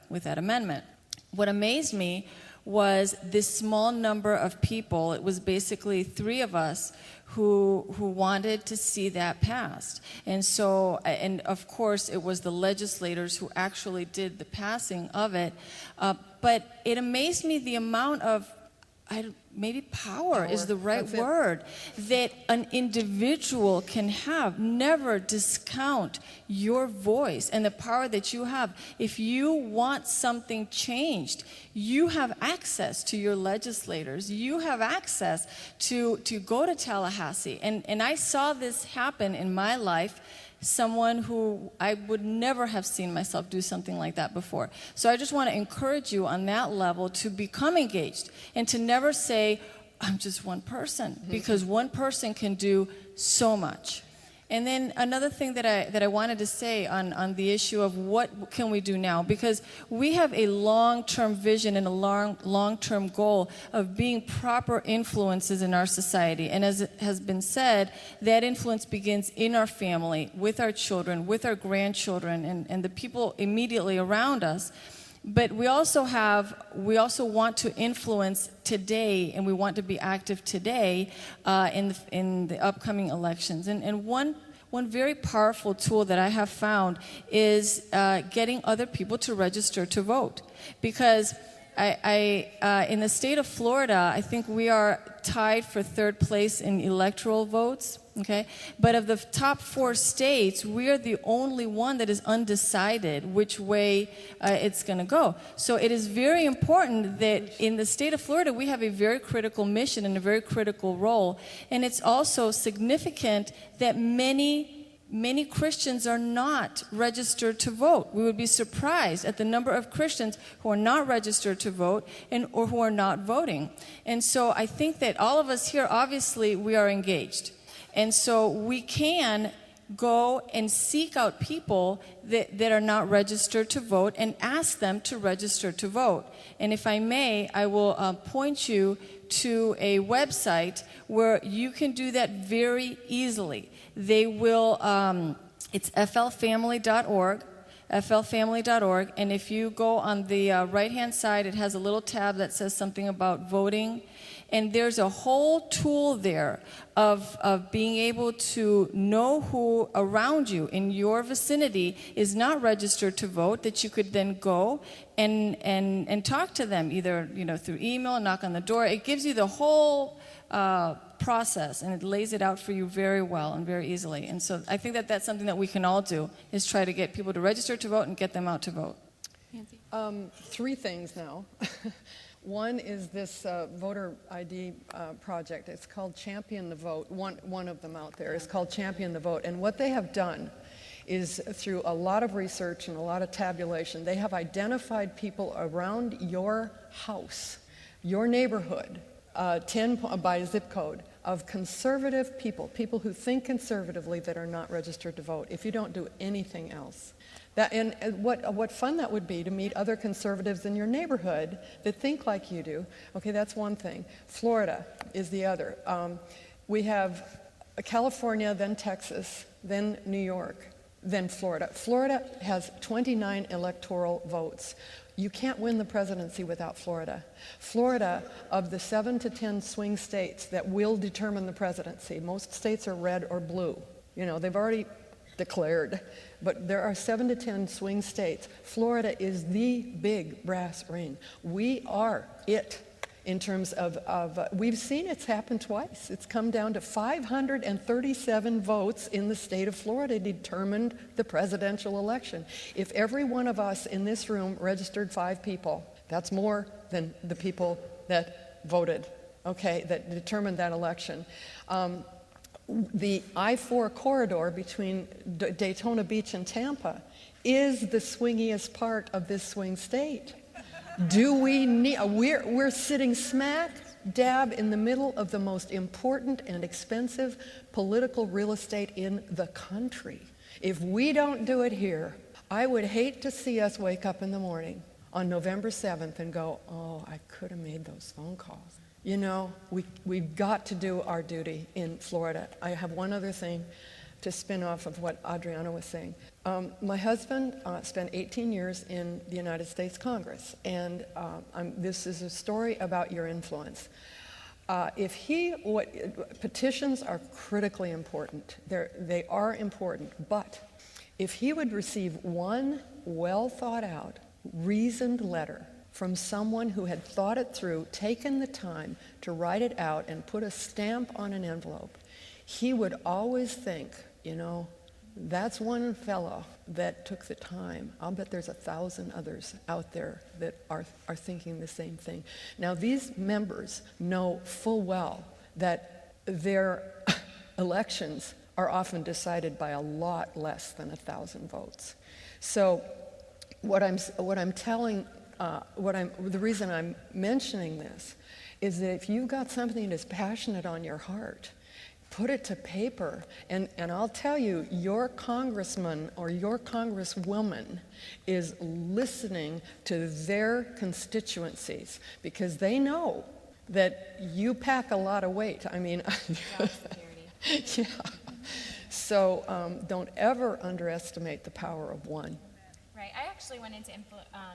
amendment. What amazed me was this small number of people. It was basically 3 of us who wanted to see that passed. And so, and of course, it was the legislators who actually did the passing of it. But it amazed me the amount of, maybe power is the right word, that an individual can have. Never discount your voice and the power that you have. If you want something changed, you have access to your legislators. You have access to go to Tallahassee. And I saw this happen in my life. Someone who I would never have seen myself do something like that before. So I just want to encourage you on that level to become engaged and to never say, I'm just one person, because one person can do so much. And then another thing that I wanted to say on the issue of what can we do now, because we have a long-term vision and a long-term goal of being proper influences in our society. And as it has been said, that influence begins in our family, with our children, with our grandchildren, and the people immediately around us. But we also want to influence today, and we want to be active today in the upcoming elections. And one very powerful tool that I have found is getting other people to register to vote. Because in the state of Florida, I think we are tied for 3rd place in electoral votes. Okay, but of the top 4 states, we are the only one that is undecided which way it's going to go. So it is very important that in the state of Florida, we have a very critical mission and a very critical role. And it's also significant that many Christians are not registered to vote. We would be surprised at the number of Christians who are not registered to vote or who are not voting. And so I think that all of us here, obviously, we are engaged. And so we can go and seek out people that are not registered to vote and ask them to register to vote. And if I may, I will point you to a website where you can do that very easily. They will, it's flfamily.org. flfamily.org, and if you go on the right-hand side, it has a little tab that says something about voting. And there's a whole tool there of being able to know who around you in your vicinity is not registered to vote, that you could then go and talk to them, either through email, knock on the door. It gives you the whole process, and it lays it out for you very well and very easily. And so I think that that's something that we can all do, is try to get people to register to vote and get them out to vote. Nancy? 3 things now. One is this voter ID project. It's called Champion the Vote. One of them out there is called Champion the Vote. And what they have done is, through a lot of research and a lot of tabulation, they have identified people around your house, your neighborhood, 10 by zip code, of conservative people who think conservatively that are not registered to vote, if you don't do anything else. And what fun that would be to meet other conservatives in your neighborhood that think like you do. Okay, that's one thing. Florida is the other. We have California, then Texas, then New York, then Florida. Florida has 29 electoral votes. You can't win the presidency without Florida. Florida, of the 7 to 10 swing states that will determine the presidency, most states are red or blue. They've already declared, but there are 7 to 10 swing states. Florida is the big brass ring. We are it in terms of we've seen it's happened twice. It's come down to 537 votes in the state of Florida determined the presidential election. If every one of us in this room registered 5 people, that's more than the people that voted, okay, that determined that election. The I-4 corridor between Daytona Beach and Tampa is the swingiest part of this swing state. Do we need, we're sitting smack dab in the middle of the most important and expensive political real estate in the country. If we don't do it here, I would hate to see us wake up in the morning on November 7th and go, oh, I could have made those phone calls. We've got to do our duty in Florida. I have one other thing to spin off of what Adriana was saying. My husband spent 18 years in the United States Congress, and this is a story about your influence. Petitions are critically important. They are important, but if he would receive one well thought out, reasoned letter from someone who had thought it through, taken the time to write it out and put a stamp on an envelope, he would always think, that's one fellow that took the time. I'll bet there's 1,000 others out there that are thinking the same thing. Now, these members know full well that their elections are often decided by a lot less than 1,000 votes. So the reason I'm mentioning this is that if you've got something that's passionate on your heart, put it to paper, and I'll tell you, your congressman or your congresswoman is listening to their constituencies because they know that you pack a lot of weight. I mean, yeah. So don't ever underestimate the power of one. Right. I actually wanted to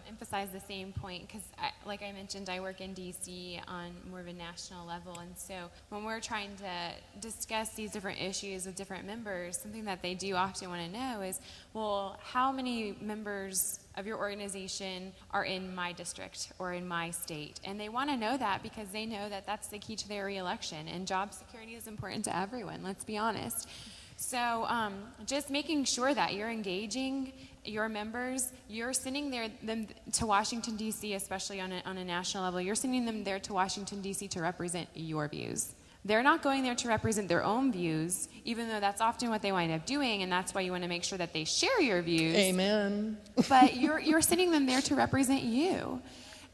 emphasize the same point because, like I mentioned, I work in D.C. on more of a national level. And so when we're trying to discuss these different issues with different members, something that they do often want to know is, well, how many members of your organization are in my district or in my state? And they want to know that because they know that that's the key to their reelection. And job security is important to everyone, let's be honest. So just making sure that you're engaging your members, you're sending them to Washington, D.C., especially on a national level, you're sending them there to Washington, D.C. to represent your views. They're not going there to represent their own views, even though that's often what they wind up doing, and that's why you want to make sure that they share your views. Amen. But you're sending them there to represent you.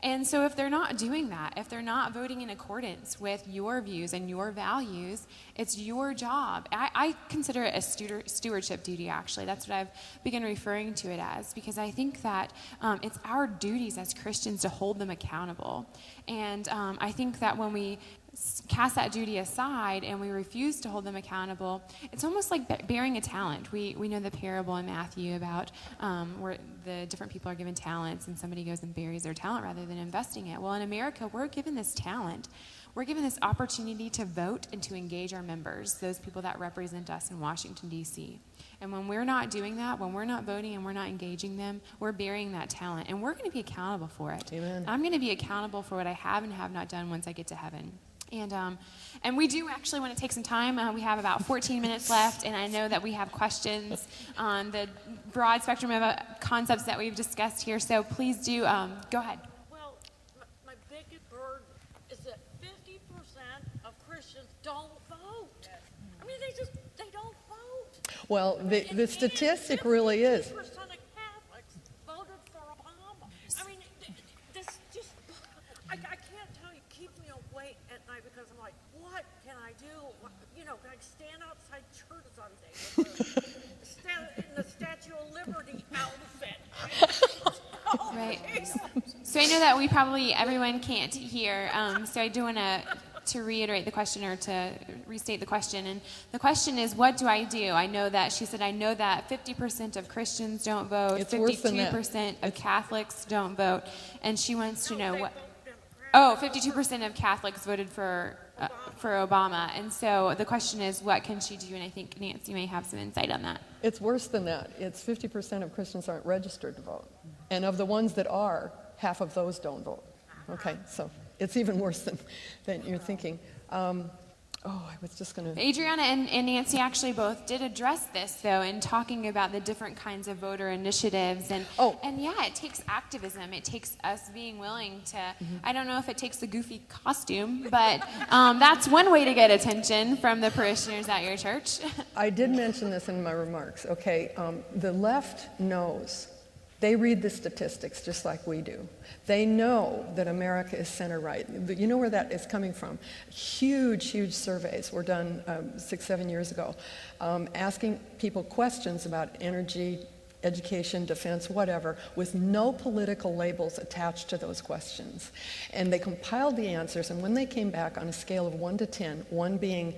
And so if they're not doing that, if they're not voting in accordance with your views and your values, it's your job. I consider it a stewardship duty, actually. That's what I've begun referring to it as, because I think that it's our duties as Christians to hold them accountable. And I think that when we cast that duty aside and we refuse to hold them accountable, it's almost like bearing a talent. We know the parable in Matthew about where the different people are given talents and somebody goes and buries their talent rather than investing it. Well, in America, we're given this talent. We're given this opportunity to vote and to engage our members, those people that represent us in Washington, D.C. And when we're not doing that, when we're not voting and we're not engaging them, we're burying that talent. And we're going to be accountable for it. Amen. I'm going to be accountable for what I have and have not done once I get to heaven. And we do actually want to take some time. We have about 14 minutes left, and I know that we have questions on the broad spectrum of concepts that we've discussed here. So please do go ahead. Well, my biggest burden is that 50% of Christians don't vote. I mean, they don't vote. Well, the statistic really is. 50% of Catholics voted for Obama. I mean, this just, I can't tell you, keeps me awake at night because I'm like, what can I do? You know, can I stand outside church Sunday with stand in the Statue of Liberty outfit? Right. So I know that we probably, everyone can't hear, so I do want to reiterate the question or to restate the question. And the question is, what do I do? I know that, she said, I know that 50% of Christians don't vote, It's worse than that. 52% of Catholics don't vote, and she wants to know what... Oh, 52% of Catholics voted for Obama. And so the question is, what can she do? And I think Nancy may have some insight on that. It's worse than that. It's 50% of Christians aren't registered to vote. And of the ones that are, half of those don't vote. Okay, so it's even worse than you're thinking. I was just going to... Adriana and Nancy actually both did address this, though, in talking about the different kinds of voter initiatives. And yeah, it takes activism. It takes us being willing to, I don't know if it takes a goofy costume, but that's one way to get attention from the parishioners at your church. I did mention this in my remarks, okay? The left knows. They read the statistics just like we do. They know that America is center-right. You know where that is coming from. Huge, huge surveys were done 6-7 years ago, asking people questions about energy, education, defense, whatever, with no political labels attached to those questions. And they compiled the answers, and when they came back on a scale of 1 to 10, 1 being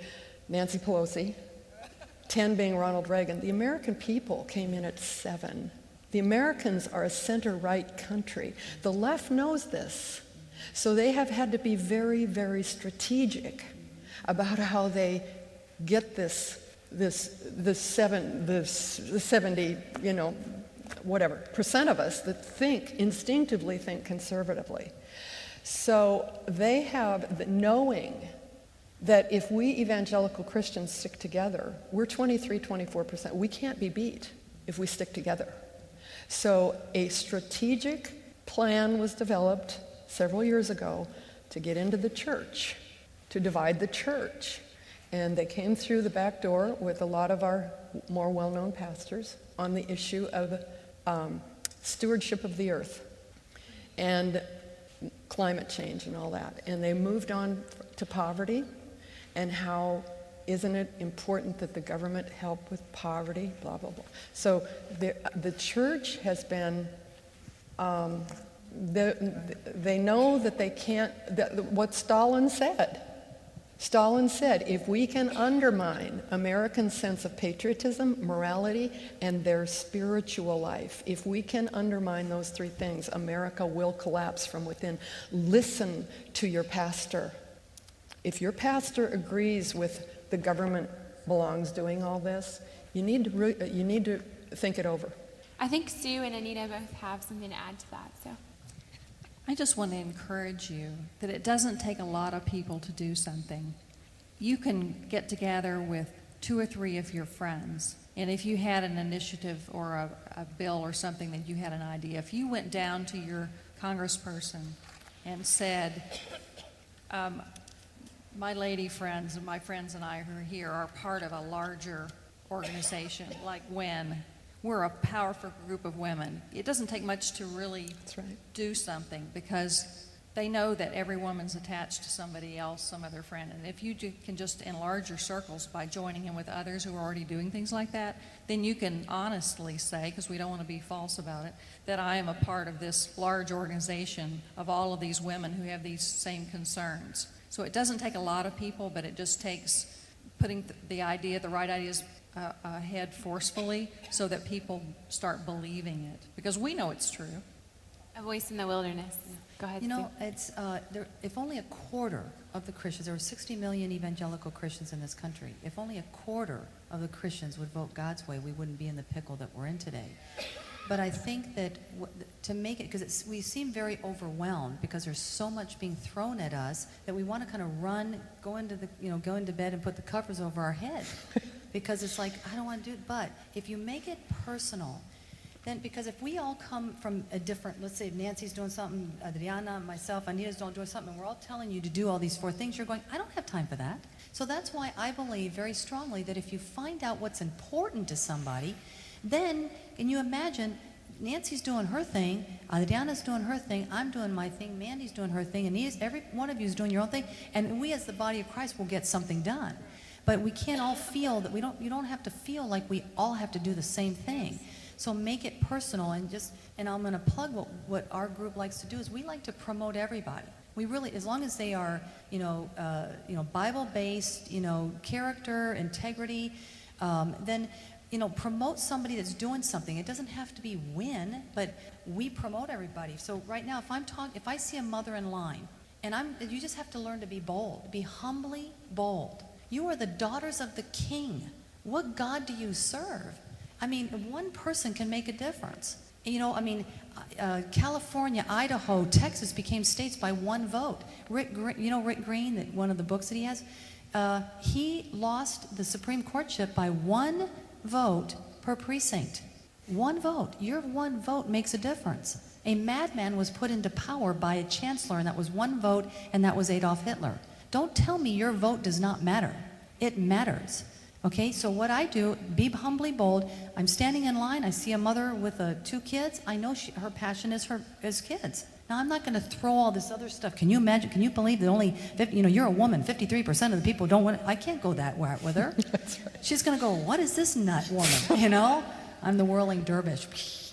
Nancy Pelosi, 10 being Ronald Reagan, the American people came in at 7. The Americans are a center-right country. The left knows this. So they have had to be very, very strategic about how they get the 70, whatever, percent of us that instinctively think conservatively. So they have the knowing that if we evangelical Christians stick together, we're 23-24%. We can't be beat if we stick together. So a strategic plan was developed several years ago to get into the church, to divide the church. And they came through the back door with a lot of our more well-known pastors on the issue of stewardship of the earth and climate change and all that. And they moved on to poverty and how isn't it important that the government help with poverty, blah, blah, blah. So the church has been, they know that they can't, what Stalin said. Stalin said, if we can undermine American sense of patriotism, morality, and their spiritual life, if we can undermine those 3 things, America will collapse from within. Listen to your pastor. If your pastor agrees with the government belongs doing all this, you need to think it over. I think Sue and Anita both have something to add to that. So I just want to encourage you that it doesn't take a lot of people to do something. You can get together with 2 or 3 of your friends, and if you had an initiative or a bill or something that you had an idea, if you went down to your congressperson and said, my lady friends and my friends and I who are here are part of a larger organization like W.I.N. We're a powerful group of women. It doesn't take much to really do something because they know that every woman's attached to somebody else, some other friend. And if you can just enlarge your circles by joining in with others who are already doing things like that, then you can honestly say, because we don't want to be false about it, that I am a part of this large organization of all of these women who have these same concerns. So it doesn't take a lot of people, but it just takes putting the right ideas ahead forcefully so that people start believing it. Because we know it's true. A voice in the wilderness. Go ahead, You know, Sue. it's if only a quarter of the Christians, there are 60 million evangelical Christians in this country. If only a quarter of the Christians would vote God's way, we wouldn't be in the pickle that we're in today. But I think that to make it, because we seem very overwhelmed because there's so much being thrown at us that we want to kind of run, go into bed and put the covers over our head, because it's like, I don't want to do it. But if you make it personal, then, because if we all come from a different, let's say Nancy's doing something, Adriana, myself, Anita's doing something, and we're all telling you to do all these 4 things, you're going, I don't have time for that. So that's why I believe very strongly that if you find out what's important to somebody, then, can you imagine, Nancy's doing her thing, Adriana's doing her thing, I'm doing my thing, Mandy's doing her thing, and every one of you is doing your own thing, and we as the body of Christ will get something done. But we can't all feel that you don't have to feel like we all have to do the same thing. So make it personal, and I'm going to plug what our group likes to do is we like to promote everybody. We really, as long as they are, Bible-based, character, integrity, then, promote somebody that's doing something. It doesn't have to be WIN, but we promote everybody. So right now, if I see a mother in line, and you just have to learn to be bold, be humbly bold. You are the daughters of the King. What God do you serve? I mean, one person can make a difference. California, Idaho, Texas became states by 1 vote. Rick Green, that one of the books that he has, he lost the Supreme Courtship by 1 vote per precinct. 1 vote. Your 1 vote makes a difference. A madman was put into power by a chancellor, and that was 1 vote, and that was Adolf Hitler. Don't tell me your vote does not matter. It matters. Okay, so what I do, be humbly bold. I'm standing in line. I see a mother with 2 kids. I know her passion is kids. Now, I'm not going to throw all this other stuff. Can you imagine? Can you believe that only, you're a woman, 53% of the people don't want it? I can't go that way with her. That's right. She's going to go, what is this nut woman, I'm the whirling dervish,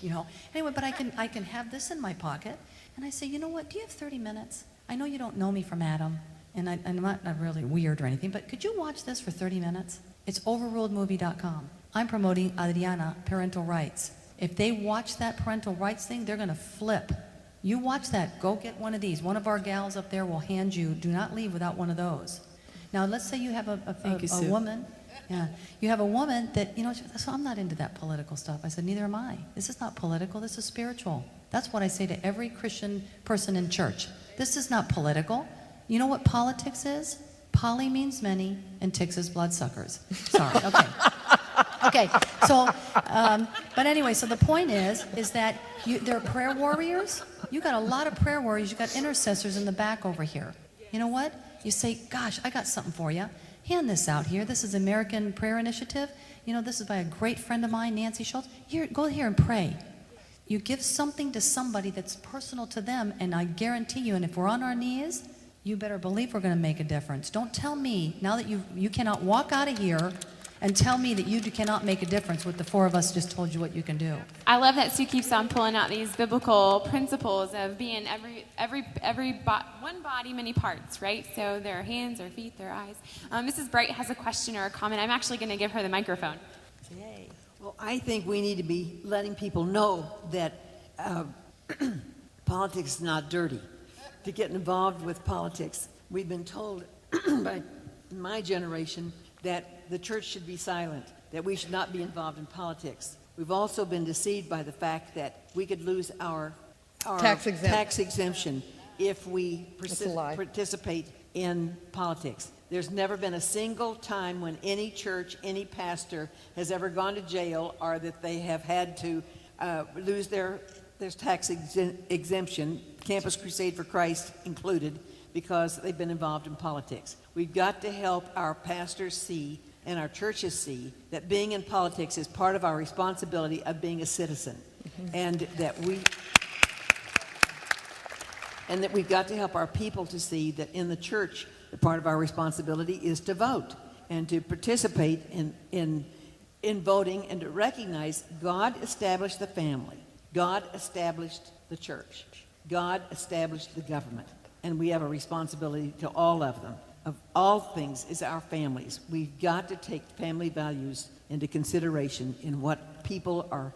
Anyway, but I can have this in my pocket. And I say, you know what, do you have 30 minutes? I know you don't know me from Adam, and I'm not really weird or anything, but could you watch this for 30 minutes? It's overruledmovie.com. I'm promoting Adriana parental rights. If they watch that parental rights thing, they're going to flip. You watch that. Go get one of these. One of our gals up there will hand you. Do not leave without one of those. Now, let's say you have a woman. Yeah, you have a woman that, so I'm not into that political stuff. I said, neither am I. This is not political. This is spiritual. That's what I say to every Christian person in church. This is not political. You know what politics is? Poly means many, and ticks is bloodsuckers. Sorry, okay. Okay, so, but anyway, so the point is that there are prayer warriors. You got a lot of prayer warriors. You got intercessors in the back over here. You know what? You say, gosh, I got something for you. Hand this out here. This is American Prayer Initiative. This is by a great friend of mine, Nancy Schultz. Here, go here and pray. You give something to somebody that's personal to them, and I guarantee you, and if we're on our knees, you better believe we're going to make a difference. Don't tell me, now that you cannot walk out of here and tell me that you cannot make a difference with the 4 of us just told you what you can do. I love that Sue keeps on pulling out these biblical principles of being one body, many parts, right? So their hands, their feet, their eyes. Mrs. Bright has a question or a comment. I'm actually going to give her the microphone. Yay. Well, I think we need to be letting people know that politics is not dirty. To get involved with politics, we've been told by my generation that the church should be silent, that we should not be involved in politics. We've also been deceived by the fact that we could lose our tax exemption if we participate in politics. There's never been a single time when any church, any pastor has ever gone to jail or that they have had to lose their tax exemption, Campus Crusade for Christ included, because they've been involved in politics. We've got to help our pastors see and our churches see that being in politics is part of our responsibility of being a citizen, and that we've got to help our people to see that in the church, the part of our responsibility is to vote and to participate in voting and to recognize God established the family. God established the church. God established the government. and we have a responsibility to all of them. Of all things is our families. We've got to take family values into consideration in what people are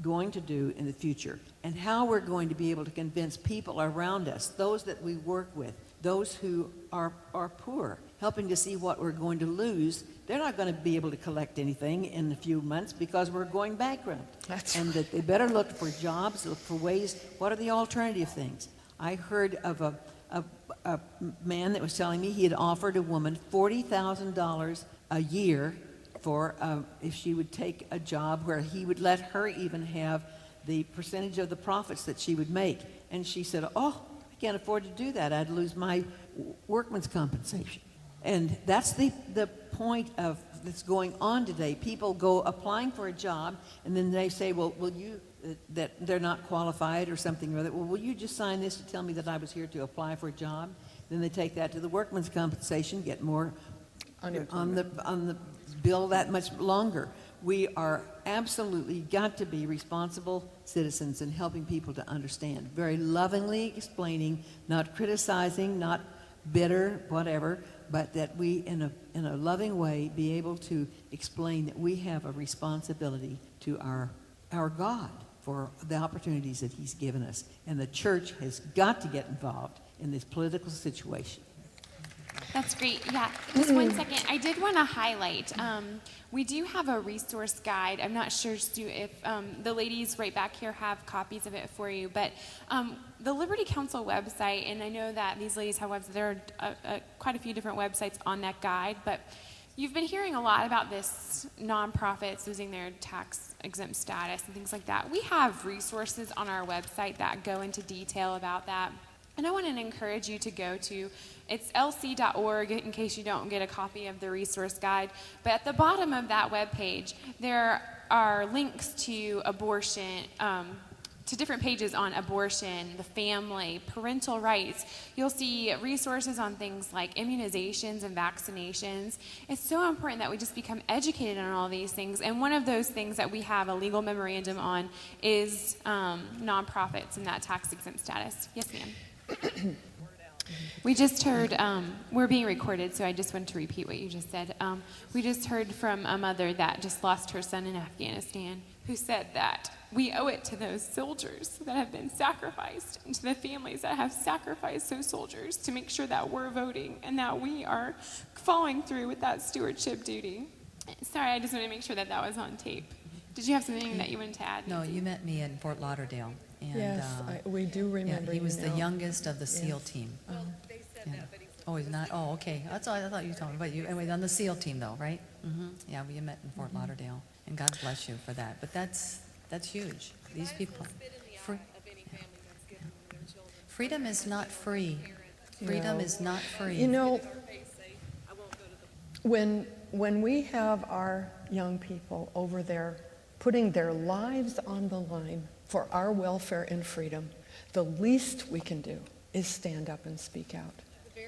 going to do in the future, and how we're going to be able to convince people around us, those that we work with, those who are poor, helping to see what we're going to lose. They're not going to be able to collect anything in a few months because we're going bankrupt. And that they better look for jobs, look for ways. What are the alternative things? I heard of a man that was telling me he had offered a woman $40,000 a year for if she would take a job where he would let her even have the percentage of the profits that she would make. And she said, "Oh, I can't afford to do that. I'd lose my workman's compensation." And that's the point of that's going on today. People go applying for a job, and then they say, "Well, will you?" That they're not qualified or something or other. "Well, will you just sign this to tell me that I was here to apply for a job?" Then they take that to the workman's compensation, get more on the bill that much longer. We are absolutely got to be responsible citizens in helping people to understand, very lovingly explaining, not criticizing, not bitter, whatever, but that we, in a loving way, be able to explain that we have a responsibility to our God for the opportunities that He's given us. And the church has got to get involved in this political situation. That's great. Yeah, just 1 second. I did want to highlight, we do have a resource guide. I'm not sure, Stu, if the ladies right back here have copies of it for you, but the Liberty Council website, and I know that these ladies have websites, there are quite a few different websites on that guide, but you've been hearing a lot about this nonprofits losing their tax exempt status and things like that. We have resources on our website that go into detail about that. And I want to encourage you to go to, it's lc.org in case you don't get a copy of the resource guide. But at the bottom of that webpage, there are links to abortion, to different pages on abortion, the family, parental rights. You'll see resources on things like immunizations and vaccinations. It's so important that we just become educated on all these things. And one of those things that we have a legal memorandum on is nonprofits and that tax-exempt status. Yes, ma'am. We just heard, we're being recorded, so I just wanted to repeat what you just said. We just heard from a mother that just lost her son in Afghanistan, who said that we owe it to those soldiers that have been sacrificed and to the families that have sacrificed those soldiers to make sure that we're voting and that we are following through with that stewardship duty. Sorry, I just wanted to make sure that that was on tape. Did you have something that you wanted to add? No, you met me in Fort Lauderdale. And, Yes, we do remember he was you the now. youngest of the SEAL team. They said Yeah. that, but he's Oh, he's not? Oh, okay. That's all I thought you were talking about. You, anyway, on the SEAL team, though, right? Mm-hmm. Yeah, we met in Fort Lauderdale. And God bless you for that. But that's huge. These people. spit in the Free- eye of any family that's given their children. Freedom is not free. Freedom No. is not free. You know, Our face say, I won't go to the when we have our young people over there putting their lives on the line for our welfare and freedom, the least we can do is stand up and speak out.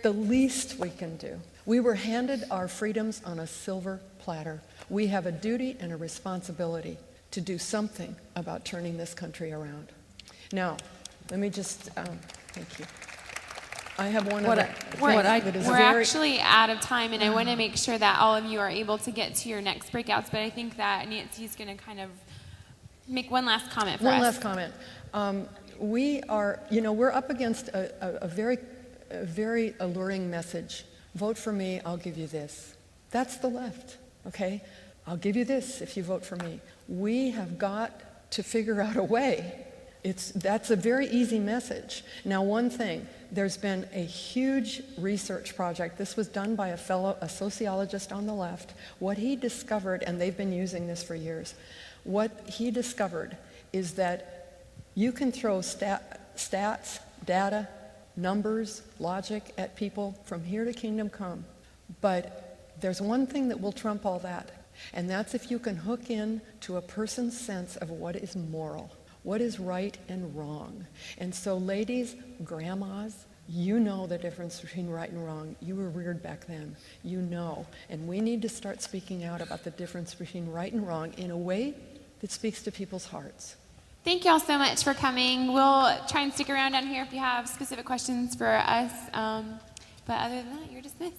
The least we can do. We were handed our freedoms on a silver platter. We have a duty and a responsibility to do something about turning this country around. Now, let me just, thank you. I have one other thing that is We're very... actually out of time, and I want to make sure that all of you are able to get to your next breakouts, but I think that Nancy's going to kind of make one last comment for us. One last comment. We are, we're up against a very alluring message. Vote for me, I'll give you this. That's the left, okay? I'll give you this if you vote for me. We have got to figure out a way. That's a very easy message. Now, one thing, there's been a huge research project. This was done by a sociologist on the left. What he discovered, and they've been using this for years, what he discovered is that you can throw stats, data, numbers, logic at people from here to kingdom come. But there's one thing that will trump all that, and that's if you can hook in to a person's sense of what is moral, what is right and wrong. And so ladies, grandmas, you know the difference between right and wrong. You were reared back then. You know. And we need to start speaking out about the difference between right and wrong in a way that speaks to people's hearts. Thank you all so much for coming. We'll try and stick around down here if you have specific questions for us. But other than that, you're dismissed.